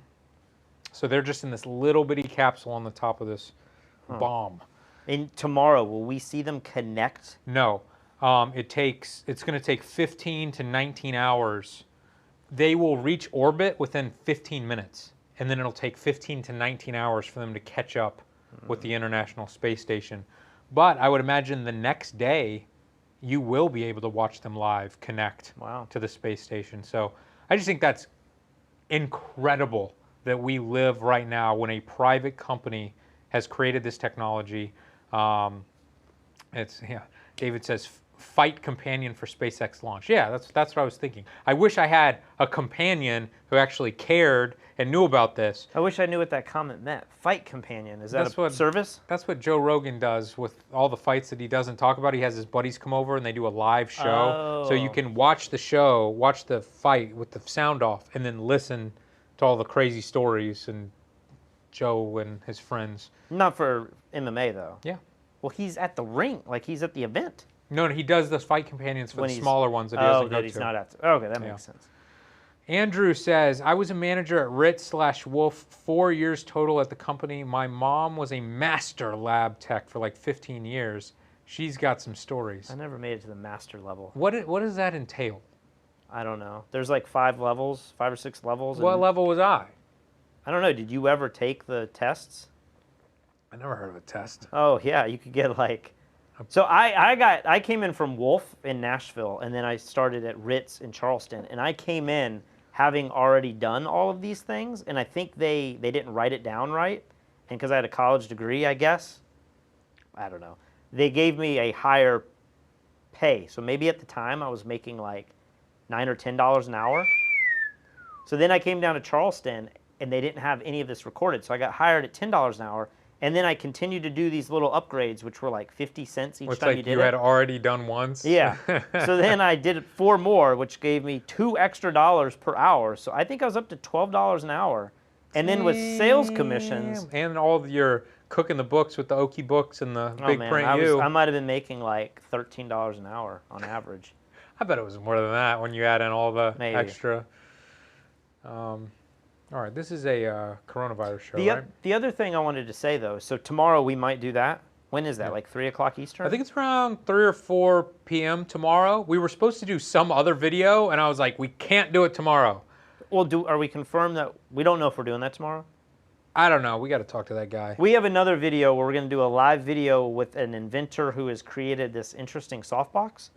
So they're just in this little bitty capsule on the top of this bomb. And tomorrow, will we see them connect? No. It's going to take 15 to 19 hours. They will reach orbit within 15 minutes, and then it'll take 15 to 19 hours for them to catch up with the International Space Station. But I would imagine the next day, you will be able to watch them live connect to the space station. So I just think that's incredible that we live right now when a private company has created this technology. David says, fight companion for SpaceX launch. Yeah, that's what I was thinking. I wish I had a companion who actually cared and knew about this. I wish I knew what that comment meant. Fight companion. Is that a service? That's what Joe Rogan does with all the fights that he doesn't talk about. He has his buddies come over and they do a live show. So you can watch the show, watch the fight with the sound off, and then listen to all the crazy stories and Joe and his friends. Not for MMA, though. Yeah. Well, he's at the ring. Like, he's at the event. No, he does those fight companions for the smaller ones that he doesn't go to. He's not at. Okay, that makes sense. Andrew says, I was a manager at Ritz/Wolf, 4 years total at the company. My mom was a master lab tech for like 15 years. She's got some stories. I never made it to the master level. What does that entail? I don't know. There's like 5 or 6 levels. What level was I? I don't know. Did you ever take the tests? I never heard of a test. Oh, yeah. You could get like... So I came in from Wolf in Nashville, and then I started at Ritz in Charleston, and I came in having already done all of these things, and I think they didn't write it down right, and because I had a college degree, I guess, I don't know, they gave me a higher pay. So maybe at the time I was making like $9 or $10 an hour. So then I came down to Charleston, and they didn't have any of this recorded, so I got hired at $10 an hour. And then I continued to do these little upgrades, which were like 50 cents each time you did it. You had already done once? Yeah. So then I did 4 more, which gave me $2 extra per hour. So I think I was up to $12 an hour. And then with sales commissions. And all of your cooking the books with the Okie books and the big print I might have been making like $13 an hour on average. I bet it was more than that when you add in all the extra. All right, this is a coronavirus show, The, right? the other thing I wanted to say, though, so tomorrow we might do that. When is that, like 3 o'clock Eastern? I think it's around 3 or 4 p.m. tomorrow. We were supposed to do some other video, and I was like, we can't do it tomorrow. Well, are we confirmed that we don't know if we're doing that tomorrow? I don't know. We got to talk to that guy. We have another video where we're going to do a live video with an inventor who has created this interesting softbox.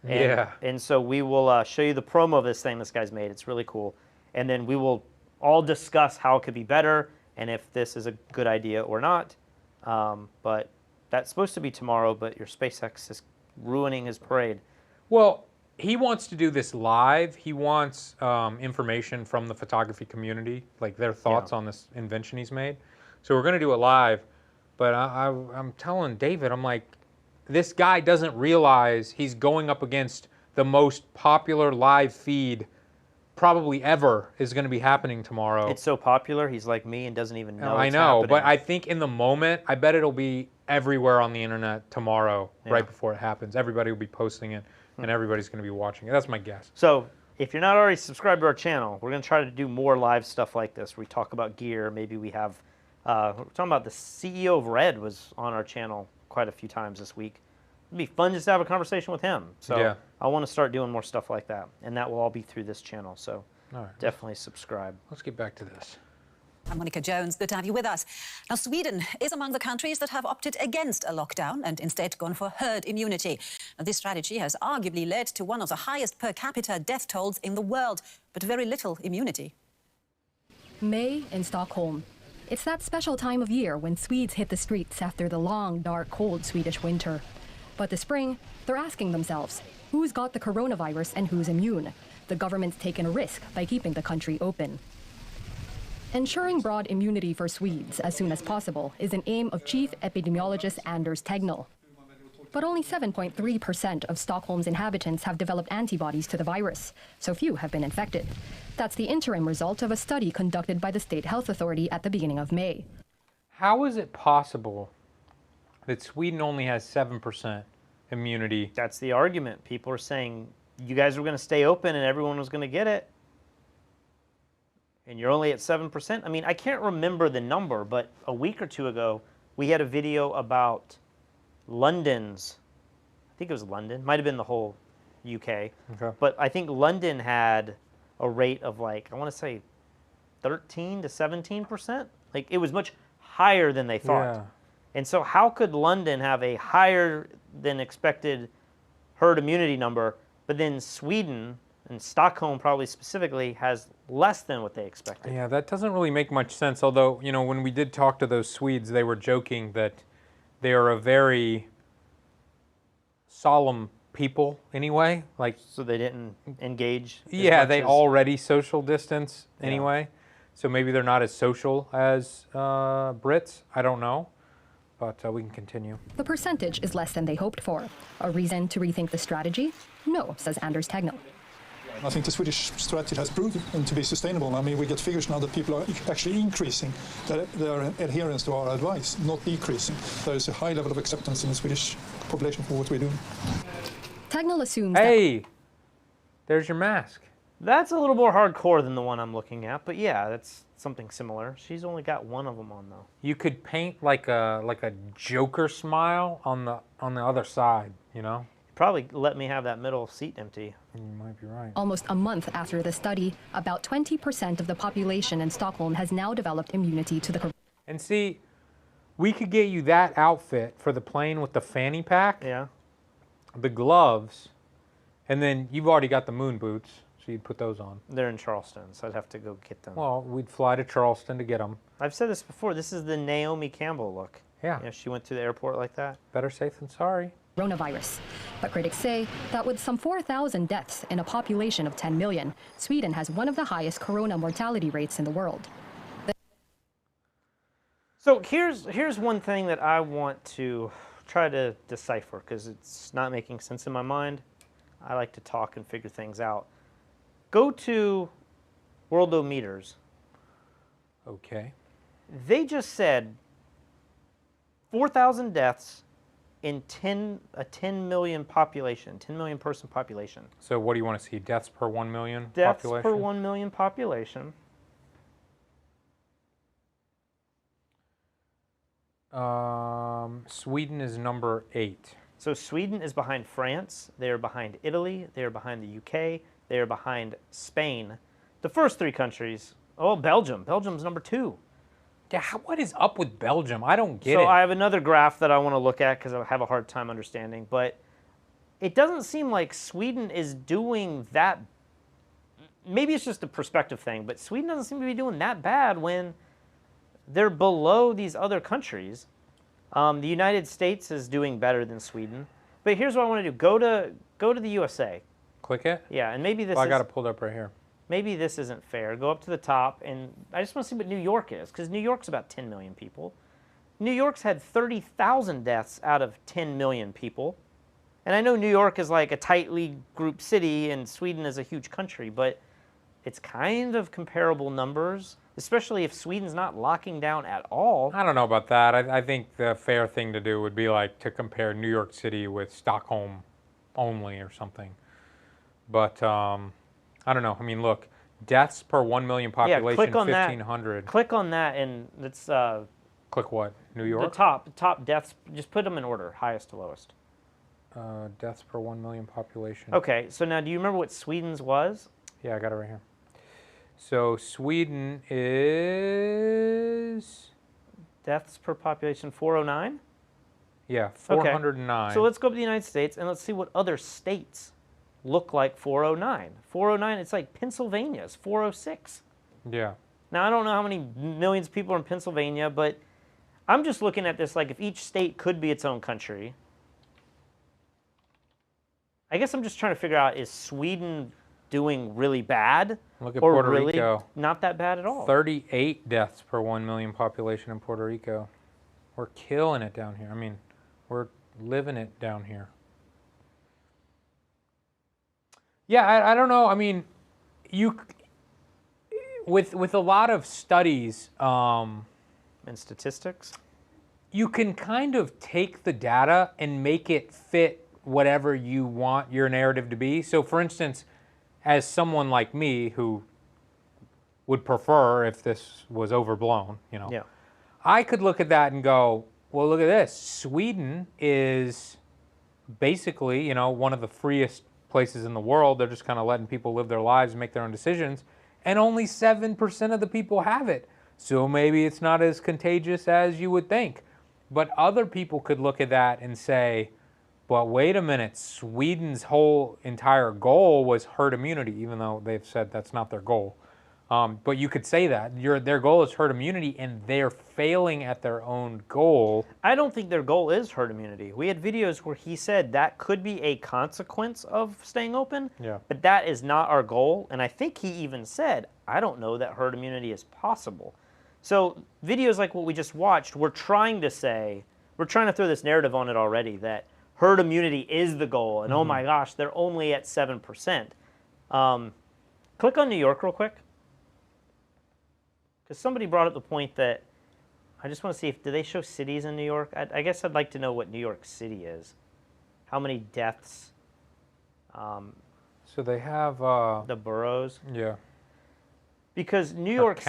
And so we will show you the promo of this thing this guy's made. It's really cool. And then we will all discuss how it could be better and if this is a good idea or not. But that's supposed to be tomorrow, but your SpaceX is ruining his parade. Well, he wants to do this live. He wants information from the photography community, like their thoughts on this invention he's made. So we're going to do it live. But I'm telling David, I'm like, this guy doesn't realize he's going up against the most popular live feed probably ever is going to be happening tomorrow. It's so popular, he's like me and doesn't even know I know, but I think in the moment, I bet it'll be everywhere on the internet tomorrow, right before it happens. Everybody will be posting it, and everybody's going to be watching it. That's my guess. So if you're not already subscribed to our channel, we're going to try to do more live stuff like this. We talk about gear. Maybe we have, we're talking about the CEO of Red was on our channel quite a few times this week. It'd be fun just to have a conversation with him. So I want to start doing more stuff like that, and that will all be through this channel. So definitely subscribe. Let's get back to this. I'm Monica Jones. Good to have you with us. Now, Sweden is among the countries that have opted against a lockdown and instead gone for herd immunity. Now, this strategy has arguably led to one of the highest per capita death tolls in the world, but very little immunity. May in Stockholm. It's that special time of year when Swedes hit the streets after the long, dark, cold Swedish winter. But this spring, they're asking themselves, who's got the coronavirus and who's immune? The government's taken a risk by keeping the country open. Ensuring broad immunity for Swedes as soon as possible is an aim of Chief Epidemiologist Anders Tegnell. But only 7.3% of Stockholm's inhabitants have developed antibodies to the virus, so few have been infected. That's the interim result of a study conducted by the State Health Authority at the beginning of May. How is it possible that Sweden only has 7% immunity? That's the argument. People are saying, you guys were going to stay open and everyone was going to get it. And you're only at 7%? I mean, I can't remember the number, but a week or two ago, we had a video about London's, I think it was London, might have been the whole UK, but I think London had a rate of like, I want to say 13 to 17%. Like, it was much higher than they thought. Yeah. And so how could London have a higher than expected herd immunity number, but then Sweden, and Stockholm probably specifically, has less than what they expected? Yeah, that doesn't really make much sense. Although, you know, when we did talk to those Swedes, they were joking that they are a very solemn people anyway. Like, so they didn't engage? Yeah, they already social distance anyway. So maybe they're not as social as Brits. I don't know. But we can continue. The percentage is less than they hoped for. A reason to rethink the strategy? No, says Anders Tegnell. I think the Swedish strategy has proven to be sustainable. I mean, we get figures now that people are actually increasing their adherence to our advice, not decreasing. There is a high level of acceptance in the Swedish population for what we're doing. Tegnell assumes Hey, there's your mask. That's a little more hardcore than the one I'm looking at, but yeah, that's something similar. She's only got one of them on, though. You could paint like a Joker smile on the other side, you know? Probably let me have that middle seat empty. You might be right. Almost a month after the study, about 20% of the population in Stockholm has now developed immunity to the coronavirus. And see, we could get you that outfit for the plane with the fanny pack, the gloves, and then you've already got the moon boots, so you'd put those on. They're in Charleston, so I'd have to go get them. Well, we'd fly to Charleston to get them. I've said this before. This is the Naomi Campbell look. Yeah. You know, she went to the airport like that. Better safe than sorry. Coronavirus. But critics say that with some 4,000 deaths in a population of 10 million, Sweden has one of the highest corona mortality rates in the world. So here's one thing that I want to try to decipher, because it's not making sense in my mind. I like to talk and figure things out. Go to Worldometers. Okay. They just said 4,000 deaths in a 10 million population, 10 million person population. So what do you want to see? Deaths per 1 million Deaths population? per 1 million population. Sweden is number 8. So Sweden is behind France. They are behind Italy. They are behind the UK. They are behind Spain. The first 3 countries. Oh, Belgium. Belgium's number 2. Yeah, what is up with Belgium? I don't get it. So I have another graph that I want to look at because I have a hard time understanding. But it doesn't seem like Sweden is doing that. Maybe it's just a perspective thing, but Sweden doesn't seem to be doing that bad when they're below these other countries. The United States is doing better than Sweden. But here's what I want to do. Go to the USA. Click it? Yeah, and maybe this I got it pulled up right here. Maybe this isn't fair. Go up to the top, and I just want to see what New York is, because New York's about 10 million people. New York's had 30,000 deaths out of 10 million people. And I know New York is like a tightly grouped city, and Sweden is a huge country, but it's kind of comparable numbers, especially if Sweden's not locking down at all. I don't know about that. I think the fair thing to do would be like to compare New York City with Stockholm only or something. But I don't know. I mean, look, deaths per 1 million population, 1,500. Click on that, and let's... click what? New York? The top deaths, just put them in order, highest to lowest. Deaths per 1 million population. Okay, so now do you remember what Sweden's was? Yeah, I got it right here. So Sweden is... Deaths per population, 409? Yeah, 409. Okay. So let's go up to the United States, and let's see what other states look like 409. 409, it's like Pennsylvania's 406. Yeah. Now, I don't know how many millions of people are in Pennsylvania, but I'm just looking at this like if each state could be its own country. I guess I'm just trying to figure out, is Sweden doing really bad? Look at or Puerto really Rico. Not that bad at all. 38 deaths per 1 million population in Puerto Rico. We're killing it down here. I mean, we're living it down here. Yeah, I don't know. I mean, with a lot of studies and statistics, you can kind of take the data and make it fit whatever you want your narrative to be. So, for instance, as someone like me who would prefer if this was overblown, you know, I could look at that and go, well, look at this. Sweden is basically, you know, one of the freest places in the world. They're just kind of letting people live their lives and make their own decisions. And only 7% of the people have it. So maybe it's not as contagious as you would think. But other people could look at that and say, but wait a minute, Sweden's whole entire goal was herd immunity, even though they've said that's not their goal. But you could say that. Their goal is herd immunity, and they're failing at their own goal. I don't think their goal is herd immunity. We had videos where he said that could be a consequence of staying open, but that is not our goal. And I think he even said, I don't know that herd immunity is possible. So videos like what we just watched, we're trying to throw this narrative on it already that herd immunity is the goal, and oh my gosh, they're only at 7%. Click on New York real quick. Because somebody brought up the point that I just want to see do they show cities in New York? I guess I'd like to know what New York City is. How many deaths? So they have the boroughs. Yeah. Because New York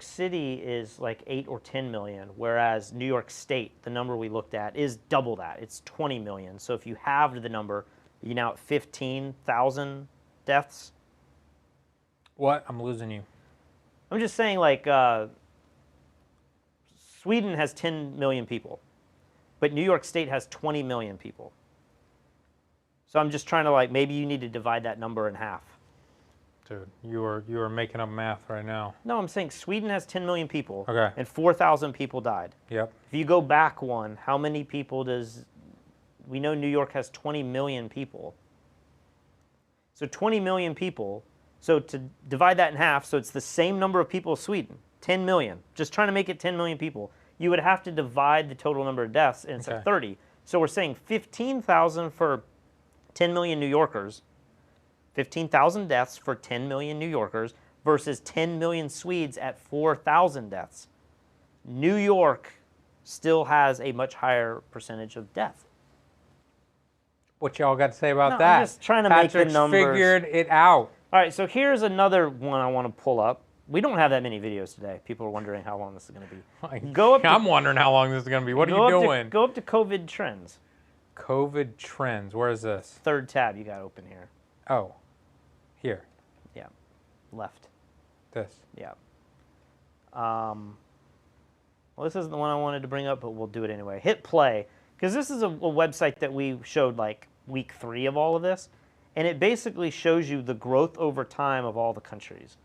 City is like 8 or 10 million, whereas New York State, the number we looked at, is double that. It's 20 million. So if you halved the number, you're now at 15,000 deaths. What? I'm losing you. I'm just saying, like, Sweden has 10 million people, but New York State has 20 million people. So I'm just trying to, like, maybe you need to divide that number in half. Dude, you are making up math right now. No, I'm saying Sweden has 10 million people, okay, and 4,000 people died. Yep. If you go back one, how many people does... We know New York has 20 million people. So 20 million people... So to divide that in half, so it's the same number of people as Sweden, 10 million. Just trying to make it 10 million people. You would have to divide the total number of deaths, and it's like 30. So we're saying 15,000 for 10 million New Yorkers, 15,000 deaths for 10 million New Yorkers versus 10 million Swedes at 4,000 deaths. New York still has a much higher percentage of death. What y'all got to say about that? I'm just trying to make the numbers. Figured it out. All right, so here's another one I want to pull up. We don't have that many videos today. People are wondering how long this is going to be. I'm wondering how long this is going to be. What are you doing? Go up to COVID trends. COVID trends. Where is this? Third tab you got open here. Oh, here. Yeah, left. This. Yeah. Well, this isn't the one I wanted to bring up, but we'll do it anyway. Hit play, because this is a website that we showed like week 3 of all of this, and it basically shows you the growth over time of all the countries.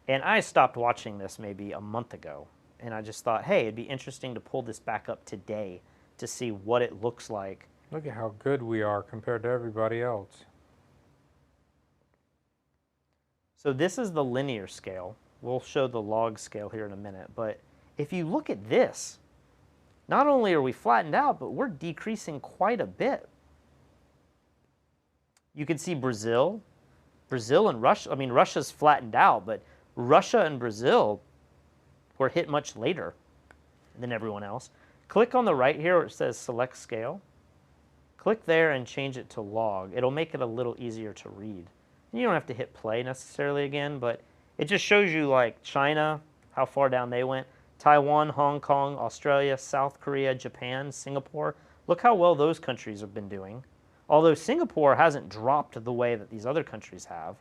And I stopped watching this maybe a month ago, and I just thought, hey, it'd be interesting to pull this back up today to see what it looks like. Look at how good we are compared to everybody else. So this is the linear scale. We'll show the log scale here in a minute, but if you look at this, not only are we flattened out, but we're decreasing quite a bit. You can see Brazil and Russia. I mean, Russia's flattened out, but Russia and Brazil were hit much later than everyone else. Click on the right here where it says select scale. Click there and change it to log. It'll make it a little easier to read. You don't have to hit play necessarily again, but it just shows you like China, how far down they went. Taiwan, Hong Kong, Australia, South Korea, Japan, Singapore. Look how well those countries have been doing. Although Singapore hasn't dropped the way that these other countries have.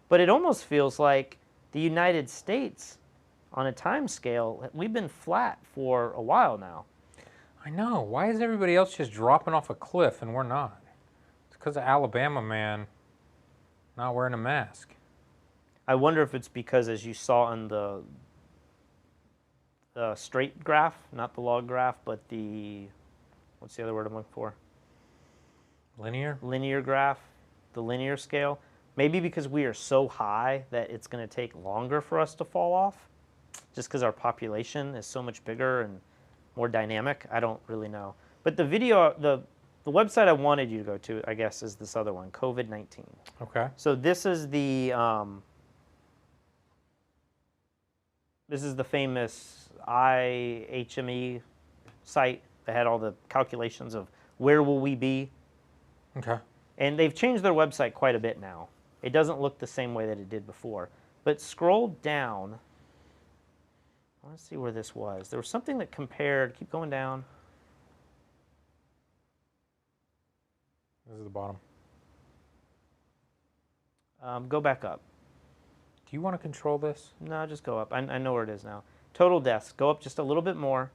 But it almost feels like the United States, on a time scale, we've been flat for a while now. I know. Why is everybody else just dropping off a cliff and we're not? It's because of Alabama man not wearing a mask. I wonder if it's because, as you saw in the straight graph, not the log graph, but the, what's the other word I'm looking for? Linear? Linear graph, the linear scale. Maybe because we are so high that it's going to take longer for us to fall off, just because our population is so much bigger and more dynamic. I don't really know. But the video, the website I wanted you to go to, I guess, is this other one, COVID-19. Okay. So this is the famous IHME site that had all the calculations of where will we be. Okay. And they've changed their website quite a bit now. It doesn't look the same way that it did before. But scroll down. I want to see where this was. There was something that compared. Keep going down. This is the bottom. Go back up. Do you want to control this? No, just go up. I know where it is now. Total deaths. Go up just a little bit more.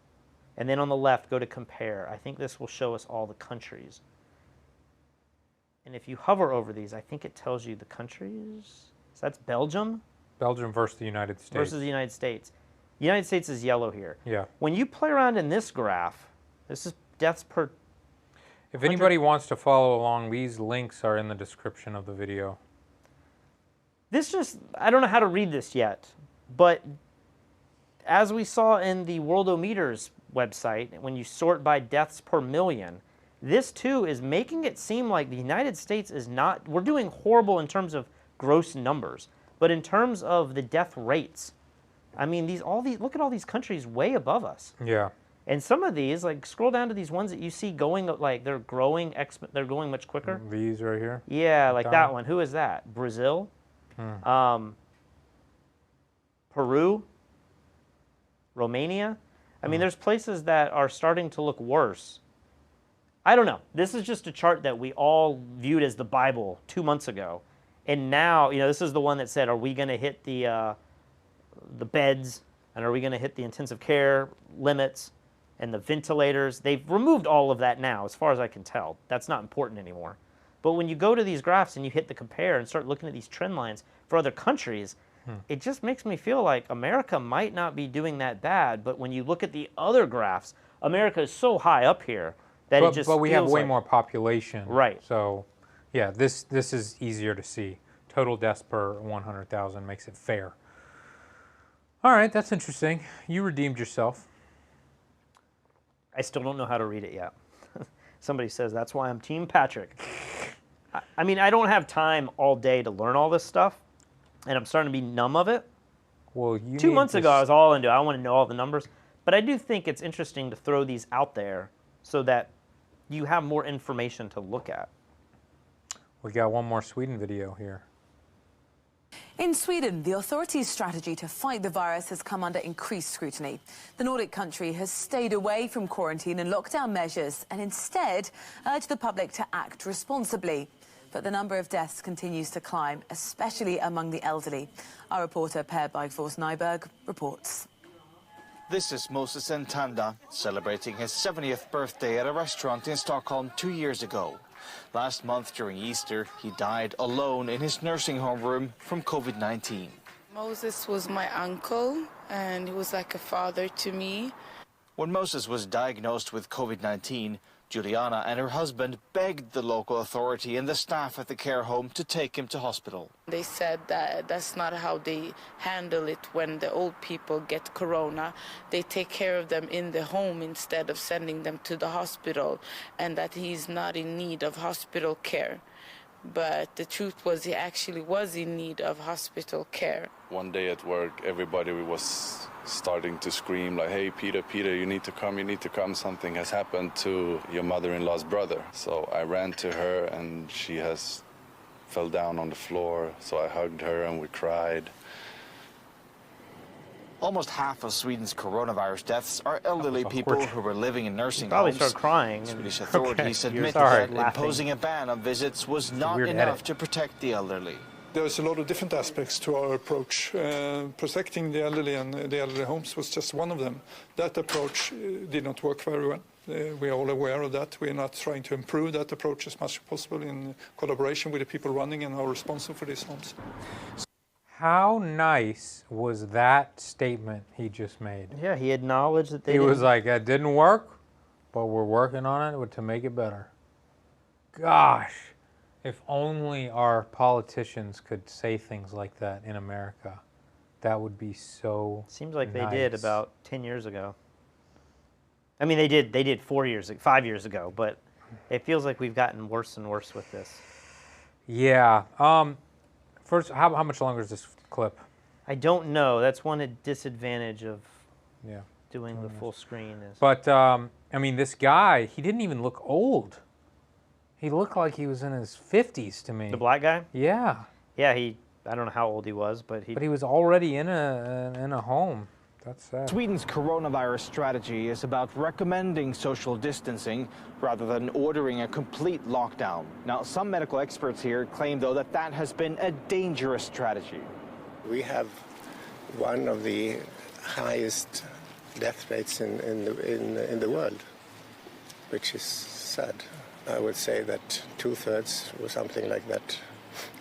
And then on the left, go to compare. I think this will show us all the countries. And if you hover over these, I think it tells you the countries. So that's Belgium. Belgium versus the United States. Versus the United States. The United States is yellow here. Yeah. When you play around in this graph, this is deaths per... If anybody wants to follow along, these links are in the description of the video. This just, I don't know how to read this yet, but as we saw in the Worldometers website, when you sort by deaths per million, this too is making it seem like the United States is not, we're doing horrible in terms of gross numbers, but in terms of the death rates, I mean, look at all these countries way above us. Yeah. And some of these, like scroll down to these ones that you see going, like they're going much quicker. These right here? Yeah, like that one. Who is that? Brazil? Peru? Romania? I mean, there's places that are starting to look worse. I don't know. This is just a chart that we all viewed as the Bible 2 months ago. And now, you know, this is the one that said, are we going to hit the beds, and are we going to hit the intensive care limits and the ventilators? They've removed all of that now, as far as I can tell. That's not important anymore. But when you go to these graphs and you hit the compare and start looking at these trend lines for other countries, it just makes me feel like America might not be doing that bad. But when you look at the other graphs, America is so high up here that it just But we have feels way like, more population. Right. So, yeah, this is easier to see. Total deaths per 100,000 makes it fair. All right, that's interesting. You redeemed yourself. I still don't know how to read it yet. Somebody says, that's why I'm Team Patrick. I mean, I don't have time all day to learn all this stuff, and I'm starting to be numb of it. Well, you 2 months ago, I was all into it. I want to know all the numbers. But I do think it's interesting to throw these out there so that you have more information to look at. We got one more Sweden video here. In Sweden, the authorities' strategy to fight the virus has come under increased scrutiny. The Nordic country has stayed away from quarantine and lockdown measures and instead urged the public to act responsibly. But the number of deaths continues to climb, especially among the elderly. Our reporter Per Bergfors Nyberg reports. This is Moses Ntanda celebrating his 70th birthday at a restaurant in Stockholm 2 years ago. Last month during Easter, he died alone in his nursing home room from COVID-19. Moses was my uncle, and he was like a father to me. When Moses was diagnosed with COVID-19, Juliana and her husband begged the local authority and the staff at the care home to take him to hospital. They said that that's not how they handle it when the old people get corona. They take care of them in the home instead of sending them to the hospital, and that he's not in need of hospital care. But the truth was he actually was in need of hospital care. One day at work, everybody was starting to scream like, hey, Peter, you need to come, something has happened to your mother-in-law's brother. So I ran to her and she fell down on the floor, so I hugged her and we cried. Almost half of Sweden's coronavirus deaths are elderly people who were living in nursing probably homes. start crying. Swedish authorities admit Sorry. that imposing a ban on visits was not enough to protect the elderly. There's a lot of different aspects to our approach. Protecting the elderly and the elderly homes was just one of them. That approach did not work very well. We are all aware of that. We are not trying to improve that approach as much as possible in collaboration with the people running and are responsible for these homes. How nice was that statement he just made? Yeah, he acknowledged that they He didn't... was like, that didn't work, but we're working on it to make it better. Gosh, if only our politicians could say things like that in America. That would be so Seems like nice. they did about 10 years ago. I mean, they did 5 years ago, but it feels like we've gotten worse and worse with this. Yeah. First, how much longer is this clip? I don't know. That's one disadvantage of Yeah. doing the full screen. Is But, I mean, this guy, he didn't even look old. He looked like he was in his 50s to me. the black guy? Yeah. Yeah, I don't know how old he was, but he was already in a home. That's sad. Sweden's coronavirus strategy is about recommending social distancing rather than ordering a complete lockdown. Now, some medical experts here claim, though, that has been a dangerous strategy. We have one of the highest death rates in the world, which is sad. I would say that 2/3 or something like that,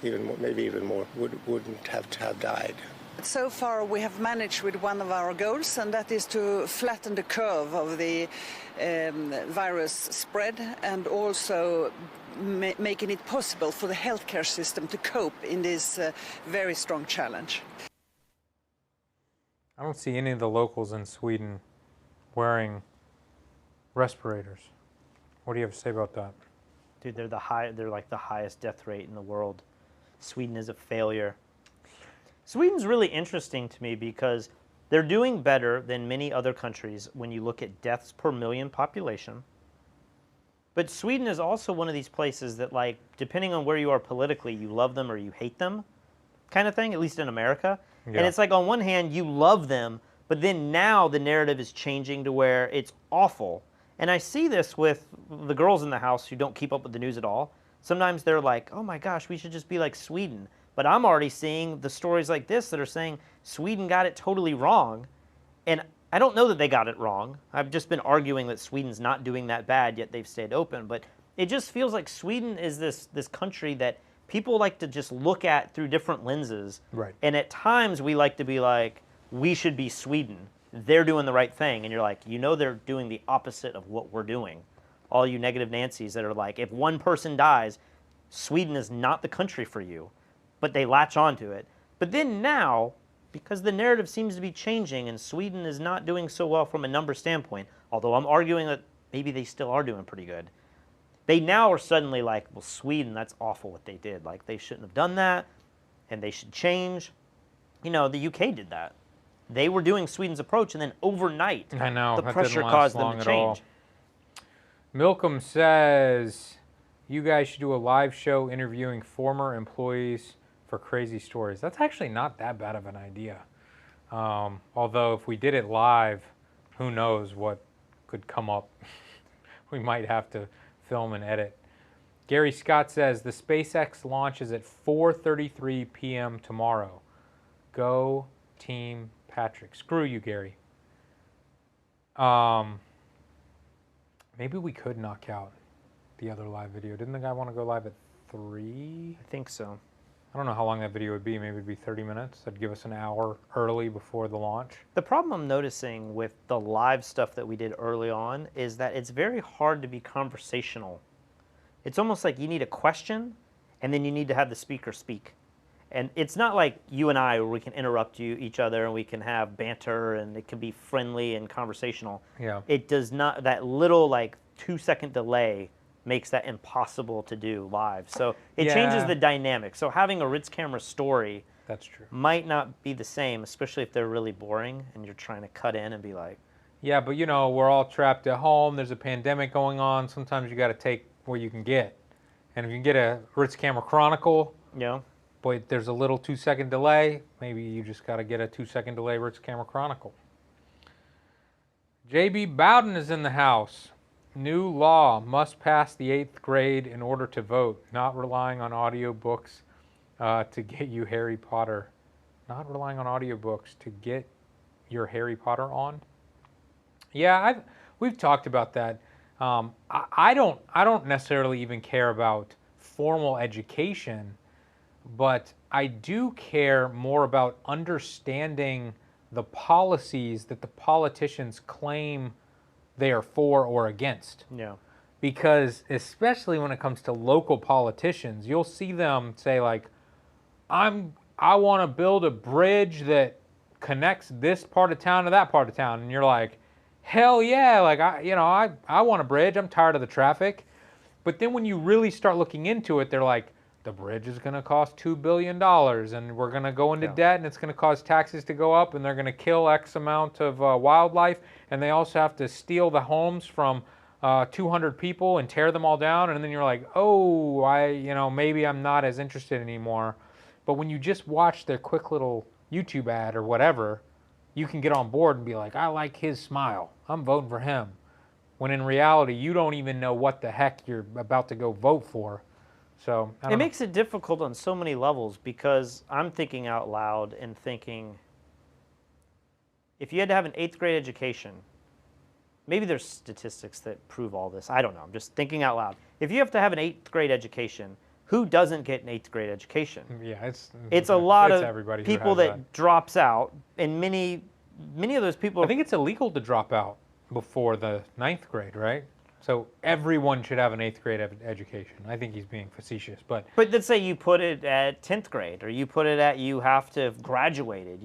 maybe even more, wouldn't have died. So far we have managed with one of our goals, and that is to flatten the curve of the virus spread and also making it possible for the healthcare system to cope in this very strong challenge. I don't see any of the locals in Sweden wearing respirators. What do you have to say about that? Dude, they're like the highest death rate in the world. Sweden is a failure. Sweden's really interesting to me because they're doing better than many other countries when you look at deaths per million population. But Sweden is also one of these places that, like, depending on where you are politically, you love them or you hate them kind of thing, at least in America. Yeah. And it's like, on one hand, you love them, but then now the narrative is changing to where it's awful. And I see this with the girls in the house who don't keep up with the news at all. Sometimes they're like, oh my gosh, we should just be like Sweden. But I'm already seeing the stories like this that are saying Sweden got it totally wrong. And I don't know that they got it wrong. I've just been arguing that Sweden's not doing that bad, yet they've stayed open. But it just feels like Sweden is this country that people like to just look at through different lenses. Right. And at times we like to be like, we should be Sweden. They're doing the right thing. And you're like, you know they're doing the opposite of what we're doing. All you negative Nancys that are like, if one person dies, Sweden is not the country for you. But they latch onto it. But then now, because the narrative seems to be changing and Sweden is not doing so well from a number standpoint, although I'm arguing that maybe they still are doing pretty good, they now are suddenly like, well, Sweden, that's awful what they did. Like, they shouldn't have done that, and they should change. You know, the UK did that. They were doing Sweden's approach, and then overnight, I know, the that pressure didn't last caused them long to at all. change. Milcom says, you guys should do a live show interviewing former employees for crazy stories. That's actually not that bad of an idea. Although if we did it live, who knows what could come up. We might have to film and edit. Gary Scott says, the SpaceX launch is at 4:33 p.m. tomorrow. Go Team Patrick. Screw you, Gary. Maybe we could knock out the other live video. Didn't the guy want to go live at 3? I think so. I don't know how long that video would be. Maybe it'd be 30 minutes. That'd give us an hour early before the launch. The problem I'm noticing with the live stuff that we did early on is that it's very hard to be conversational. It's almost like you need a question, and then you need to have the speaker speak. And it's not like you and I where we can interrupt each other and we can have banter and it can be friendly and conversational. Yeah. It does not, that little like 2-second delay makes that impossible to do live. So it changes the dynamic. So having a Ritz Camera story That's true. might not be the same, especially if they're really boring and you're trying to cut in and be like, yeah, but you know, we're all trapped at home. There's a pandemic going on. Sometimes you got to take what you can get. And if you can get a Ritz Camera Chronicle, but there's a little 2-second delay, maybe you just got to get a 2-second delay Ritz Camera Chronicle. JB Bowden is in the house. New law must pass the 8th grade in order to vote, not relying on audiobooks to get you Harry Potter. Not relying on audiobooks to get your Harry Potter on? Yeah, we've talked about that. I don't necessarily even care about formal education, but I do care more about understanding the policies that the politicians claim they are for or against. Yeah. Because especially when it comes to local politicians, you'll see them say like, I want to build a bridge that connects this part of town to that part of town, and you're like, hell yeah, like I want a bridge. I'm tired of the traffic. But then when you really start looking into it, they're like, the bridge is going to cost $2 billion, and we're going to go into debt, and it's going to cause taxes to go up, and they're going to kill X amount of wildlife, and they also have to steal the homes from 200 people and tear them all down, and then you're like, oh, maybe I'm not as interested anymore. But when you just watch their quick little YouTube ad or whatever, you can get on board and be like, I like his smile. I'm voting for him. When in reality, you don't even know what the heck you're about to go vote for. So it makes it difficult on so many levels because I'm thinking out loud and thinking, if you had to have an 8th grade education, maybe there's statistics that prove all this. I don't know. I'm just thinking out loud. If you have to have an 8th grade education, who doesn't get an 8th grade education? Yeah, it's a lot of everybody people that drops out, and many of those people. I think it's illegal to drop out before the 9th grade, right? So everyone should have an 8th grade education. I think he's being facetious, but let's say you put it at 10th grade, or you put it at you have to have graduated.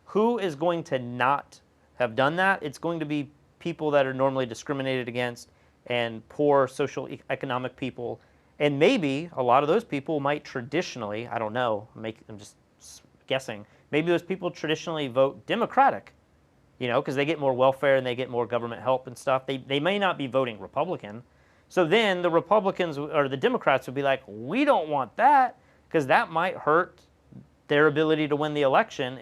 Who is going to not have done that? It's going to be people that are normally discriminated against and poor social economic people. And maybe a lot of those people might traditionally, I don't know, I'm just guessing, maybe those people traditionally vote Democratic, because they get more welfare and they get more government help and stuff. They may not be voting Republican. So then the Republicans or the Democrats would be like, we don't want that, because that might hurt their ability to win the election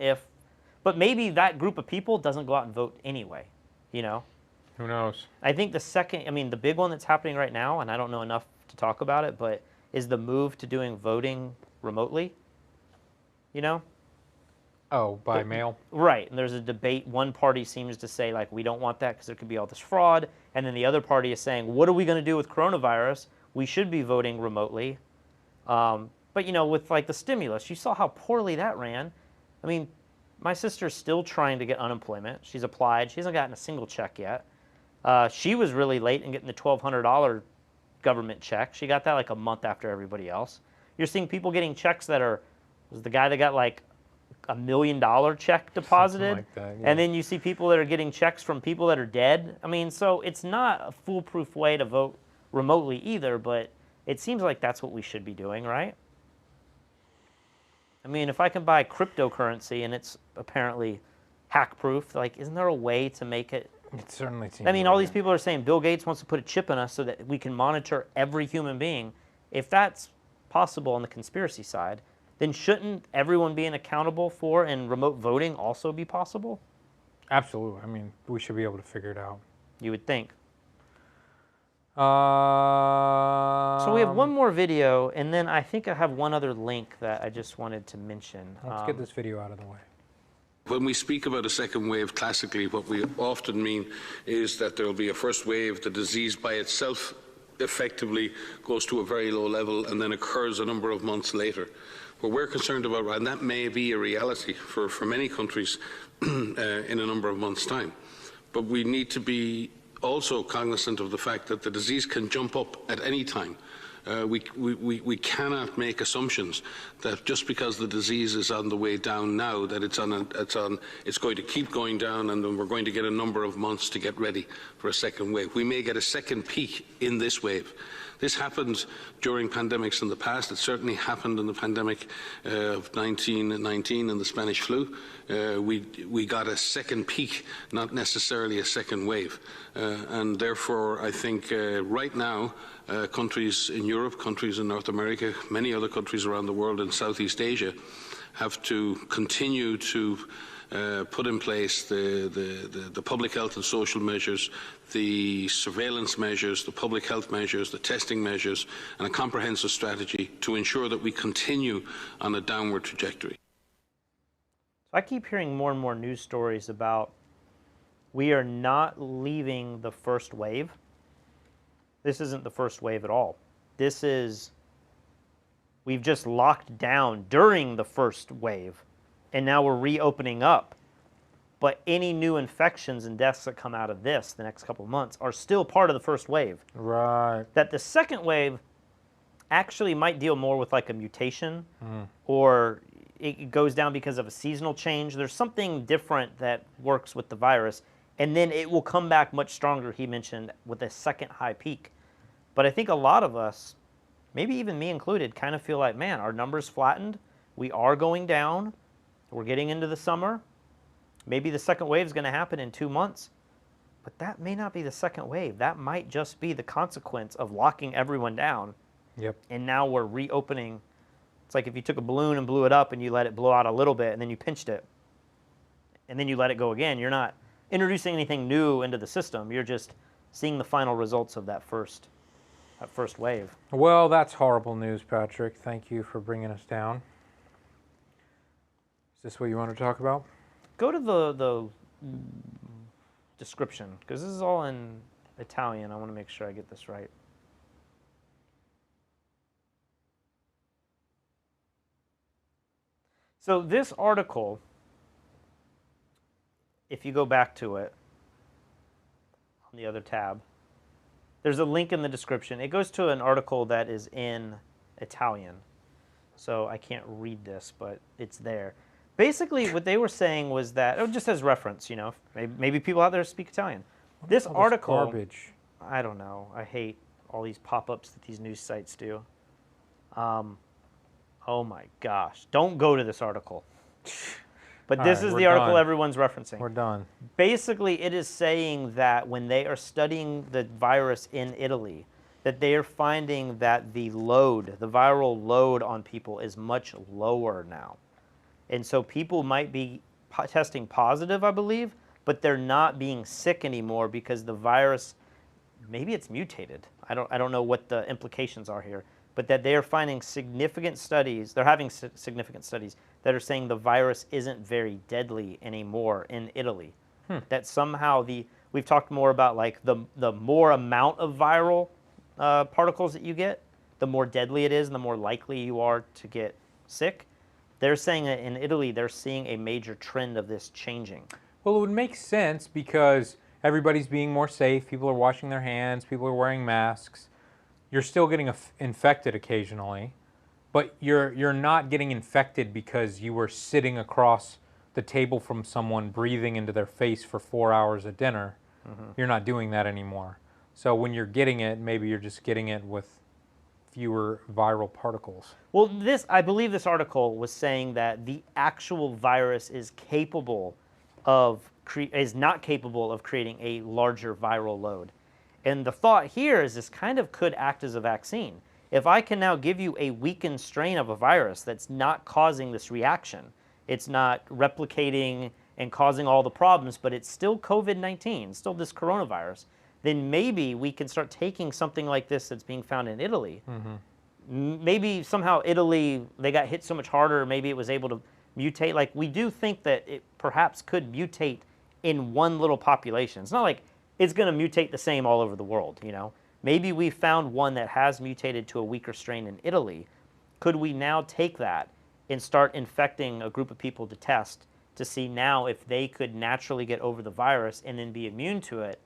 but maybe that group of people doesn't go out and vote anyway, Who knows? I think the big one that's happening right now, and I don't know enough to talk about it, but is the move to doing voting remotely, Oh, by mail? Right, and there's a debate. One party seems to say, like, we don't want that because there could be all this fraud, and then the other party is saying, what are we going to do with coronavirus? We should be voting remotely. But, with, like, the stimulus, you saw how poorly that ran. I mean, my sister's still trying to get unemployment. She's applied. She hasn't gotten a single check yet. She was really late in getting the $1,200 government check. She got that, like, a month after everybody else. You're seeing people getting checks was the guy that got, like, $1 million check deposited, like that, yeah. And then you see people that are getting checks from people that are dead. I mean, so it's not a foolproof way to vote remotely either, but it seems like that's what we should be doing, right? I mean, if I can buy cryptocurrency and it's apparently hack-proof, like, isn't there a way to make it? It certainly seems. I mean, all these people are saying Bill Gates wants to put a chip in us so that we can monitor every human being. If that's possible on the conspiracy side, then shouldn't everyone being accountable for and remote voting also be possible? Absolutely. I mean, we should be able to figure it out. You would think. So we have one more video, and then I think I have one other link that I just wanted to mention. Let's get this video out of the way. When we speak about a second wave, classically, what we often mean is that there will be a first wave. The disease by itself effectively goes to a very low level and then occurs a number of months later. What we're concerned about, and that may be a reality for many countries in a number of months' time, but we need to be also cognizant of the fact that the disease can jump up at any time. We cannot make assumptions that just because the disease is on the way down now, that it's going to keep going down, and then we're going to get a number of months to get ready for a second wave. We may get a second peak in this wave. This happened during pandemics in the past. It certainly happened in the pandemic of 1919 and the Spanish flu. We got a second peak, not necessarily a second wave. And therefore, I think right now, countries in Europe, countries in North America, many other countries around the world, in Southeast Asia, have to continue to put in place the public health and social measures, the surveillance measures, the public health measures, the testing measures, and a comprehensive strategy to ensure that we continue on a downward trajectory. So I keep hearing more and more news stories about we are not leaving the first wave. This isn't the first wave at all. This is, we've just locked down during the first wave, and now we're reopening up. But any new infections and deaths that come out of this the next couple of months are still part of the first wave. Right. That the second wave actually might deal more with like a mutation, or it goes down because of a seasonal change. There's something different that works with the virus, and then it will come back much stronger, he mentioned, with a second high peak. But I think a lot of us, maybe even me included, kind of feel like, man, our numbers flattened. We are going down. We're getting into the summer. Maybe the second wave is going to happen in 2 months. But that may not be the second wave. That might just be the consequence of locking everyone down. Yep. And now we're reopening. It's like if you took a balloon and blew it up and you let it blow out a little bit and then you pinched it and then you let it go again. You're not introducing anything new into the system. You're just seeing the final results of that first wave. Well, that's horrible news, Patrick. Thank you for bringing us down. Is this what you want to talk about? Go to the description, because this is all in Italian. I want to make sure I get this right. So this article, if you go back to it on the other tab, there's a link in the description. It goes to an article that is in Italian. So I can't read this, but it's there. Basically, what they were saying was that, just as reference, you know, maybe people out there speak Italian. This article, garbage. I don't know. I hate all these pop-ups that these news sites do. Oh my gosh. Don't go to this article. But this is the article everyone's referencing. We're done. Basically, it is saying that when they are studying the virus in Italy, that they are finding that the viral load on people is much lower now. And so people might be testing positive, I believe, but they're not being sick anymore because the virus, maybe it's mutated. I don't know what the implications are here, but that they are finding significant studies, they're having significant studies that are saying the virus isn't very deadly anymore in Italy. That somehow we've talked more about like the more amount of viral particles that you get, the more deadly it is and the more likely you are to get sick. They're saying that in Italy, they're seeing a major trend of this changing. Well, it would make sense because everybody's being more safe. People are washing their hands. People are wearing masks. You're still getting infected occasionally, but you're not getting infected because you were sitting across the table from someone breathing into their face for 4 hours at dinner. You're not doing that anymore. So when you're getting it, maybe you're just getting it with fewer viral particles. Well, I believe this article was saying that the actual virus is not capable of creating a larger viral load. And the thought here is this kind of could act as a vaccine. If I can now give you a weakened strain of a virus that's not causing this reaction, it's not replicating and causing all the problems, but it's still COVID-19, still this coronavirus, then maybe we can start taking something like this that's being found in Italy. Maybe somehow Italy, they got hit so much harder, maybe it was able to mutate. Like, we do think that it perhaps could mutate in one little population. It's not like it's going to mutate the same all over the world, you know? Maybe we found one that has mutated to a weaker strain in Italy. Could we now take that and start infecting a group of people to test to see now if they could naturally get over the virus and then be immune to it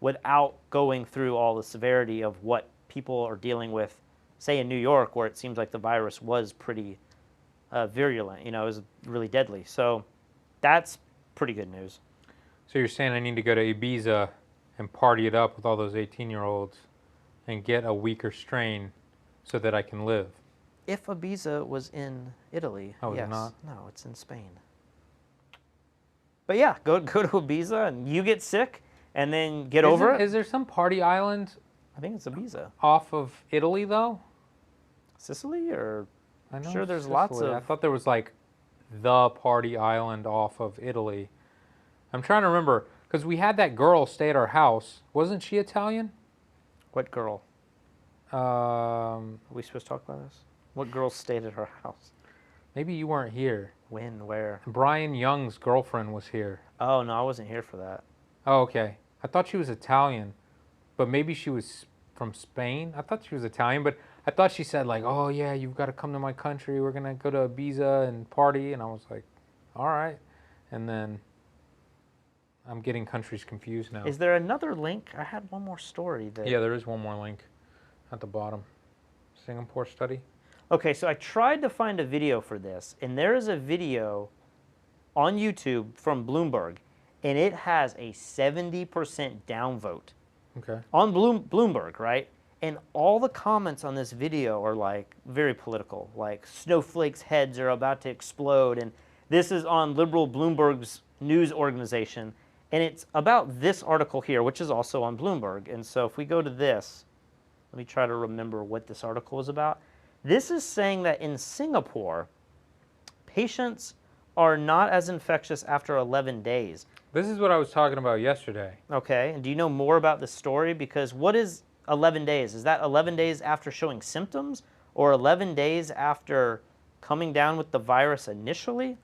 without going through all the severity of what people are dealing with, say in New York, where it seems like the virus was pretty virulent, you know, it was really deadly. So that's pretty good news. So you're saying I need to go to Ibiza and party it up with all those 18-year-olds and get a weaker strain so that I can live? If Ibiza was in Italy, Oh, is yes. it not? No, it's in Spain. But yeah, go to Ibiza and you get sick and then get over it. Is there some party island? I think it's Ibiza. Off of Italy, though? Sicily, or I know sure there's Sicily. lots of. I thought there was like the party island off of Italy. I'm trying to remember because we had that girl stay at our house. Wasn't she Italian? What girl? Are we supposed to talk about this? What girl stayed at her house? Maybe you weren't here. When? Where? Brian Young's girlfriend was here. Oh no, I wasn't here for that. Oh, okay. I thought she was Italian, but maybe she was from Spain. I thought she was Italian, but I thought she said like, "Oh yeah, you've got to come to my country. We're gonna go to Ibiza and party." And I was like, "All right." And then I'm getting countries confused now. Is there another link? I had one more story that. Yeah, there is one more link at the bottom. Singapore study. Okay, so I tried to find a video for this, and there is a video on YouTube from Bloomberg, and it has a 70% downvote. Okay. On Bloomberg, right? And all the comments on this video are like very political, like snowflakes' heads are about to explode, and this is on liberal Bloomberg's news organization, and it's about this article here, which is also on Bloomberg. And so if we go to this, let me try to remember what this article is about. This is saying that in Singapore, patients are not as infectious after 11 days. This is what I was talking about yesterday. Okay, and do you know more about the story? Because what is 11 days? Is that 11 days after showing symptoms or 11 days after coming down with the virus initially?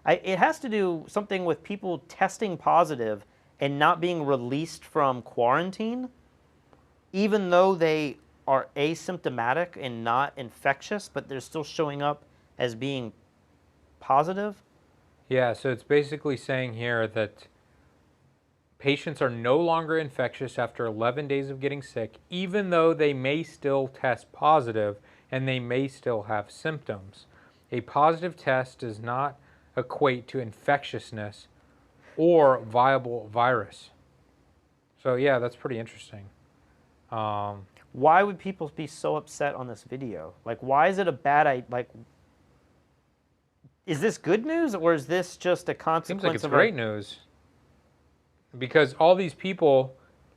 It has to do something with people testing positive and not being released from quarantine, even though they are asymptomatic and not infectious, but they're still showing up as being positive. Yeah, so it's basically saying here that patients are no longer infectious after 11 days of getting sick, even though they may still test positive and they may still have symptoms. A positive test does not equate to infectiousness or viable virus. So yeah, that's pretty interesting. Why would people be so upset on this video? Like, why is it a bad idea? Like, is this good news or is this just a consequence Seems like it's of great news. Because all these people,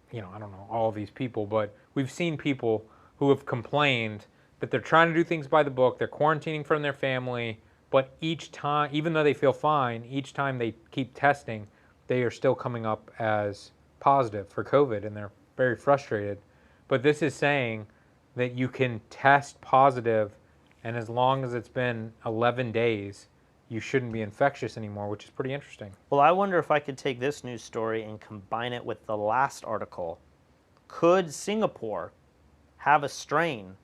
you know, I don't know all these people, but we've seen people who have complained that they're trying to do things by the book, they're quarantining from their family, but each time, even though they feel fine, each time they keep testing, they are still coming up as positive for COVID, and they're very frustrated. But this is saying that you can test positive, and as long as it's been 11 days, you shouldn't be infectious anymore, which is pretty interesting. Well, I wonder if I could take this news story and combine it with the last article. Could Singapore have a strain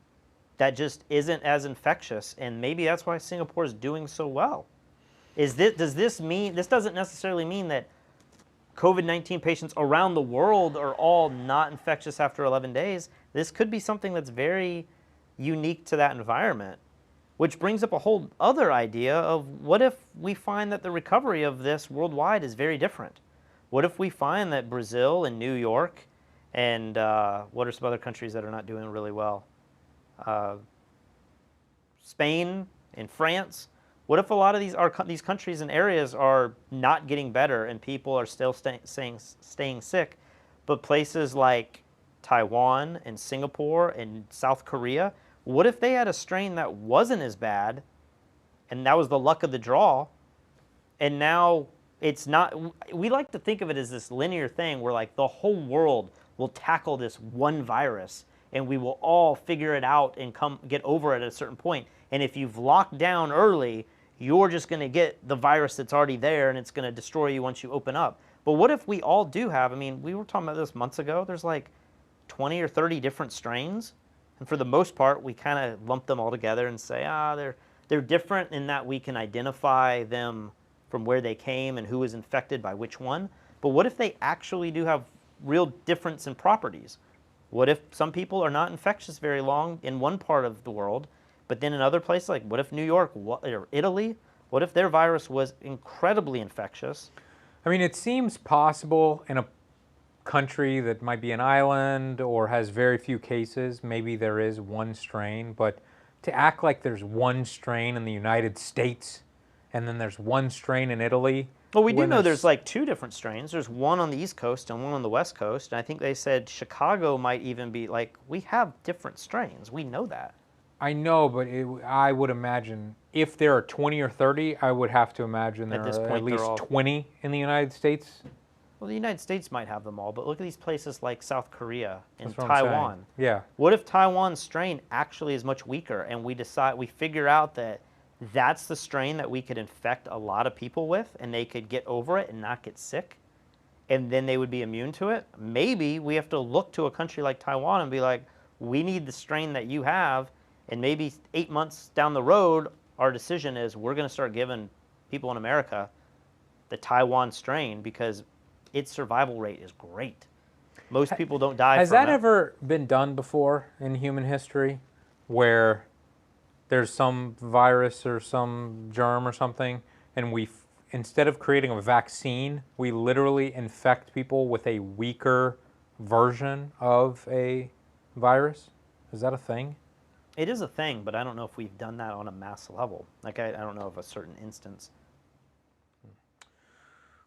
that just isn't as infectious, and maybe that's why Singapore is doing so well? Does this mean, this doesn't necessarily mean that COVID-19 patients around the world are all not infectious after 11 days. This could be something that's very unique to that environment, which brings up a whole other idea of what if we find that the recovery of this worldwide is very different? What if we find that Brazil and New York and what are some other countries that are not doing really well? Spain and France. What if a lot of these countries and areas are not getting better and people are still staying sick, but places like Taiwan and Singapore and South Korea, What if they had a strain that wasn't as bad, and that was the luck of the draw, and now it's not? We like to think of it as this linear thing where like the whole world will tackle this one virus, and we will all figure it out and get over it at a certain point. And if you've locked down early, you're just going to get the virus that's already there, and it's going to destroy you once you open up. But what if we all do have, I mean, we were talking about this months ago, there's like 20 or 30 different strains, and for the most part, we kind of lump them all together and say, they're different in that we can identify them from where they came and who was infected by which one. But what if they actually do have real difference in properties? What if some people are not infectious very long in one part of the world, but then in other places, like what if New York or Italy, what if their virus was incredibly infectious? I mean, it seems possible in a country that might be an island or has very few cases, maybe there is one strain, but to act like there's one strain in the United States and then there's one strain in Italy. Well, we do know there's like 2 different strains. There's one on the East Coast and one on the West Coast. And I think they said Chicago might even be like, we have different strains. We know that. I know, but I would imagine if there are 20 or 30, I would have to imagine there are at least 20 in the United States. Well, the United States might have them all, but look at these places like South Korea and That's what I'm Taiwan. saying. Yeah. What if Taiwan's strain actually is much weaker, and we figure out that that's the strain that we could infect a lot of people with, and they could get over it and not get sick, and then they would be immune to it? Maybe we have to look to a country like Taiwan and be like, we need the strain that you have, and maybe 8 months down the road, our decision is we're going to start giving people in America the Taiwan strain because its survival rate is great. Most people don't die from it. Has that ever been done before in human history where there's some virus or some germ or something, and instead of creating a vaccine, we literally infect people with a weaker version of a virus? Is that a thing? It is a thing, but I don't know if we've done that on a mass level. Like, I don't know of a certain instance.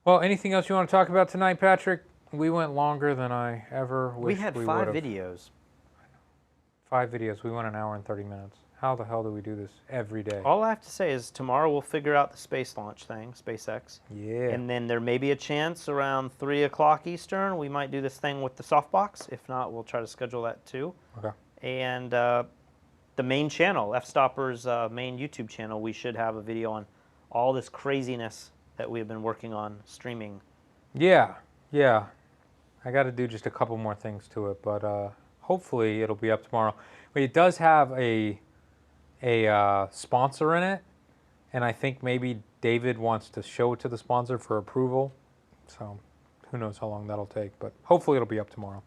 Well, anything else you want to talk about tonight, Patrick? We went longer than I ever wished we had would've. 5 videos. 5 videos. We went an hour and 30 minutes. How the hell do we do this every day? All I have to say is tomorrow we'll figure out the space launch thing, SpaceX. Yeah. And then there may be a chance around 3 o'clock Eastern we might do this thing with the softbox. If not, we'll try to schedule that too. Okay. And the main channel, F-Stopper's main YouTube channel, we should have a video on all this craziness that we have been working on streaming. Yeah. I got to do just a couple more things to it, but hopefully it'll be up tomorrow. But it does have a sponsor in it, and I think maybe David wants to show it to the sponsor for approval. So who knows how long that'll take, but hopefully it'll be up tomorrow.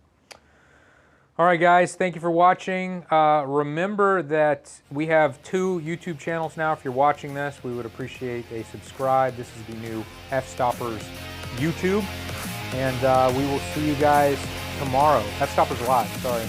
All right, guys, thank you for watching. Remember that we have 2 YouTube channels now. If you're watching this, we would appreciate a subscribe. This is the new F-Stoppers YouTube, and we will see you guys tomorrow. F-Stoppers Live, sorry.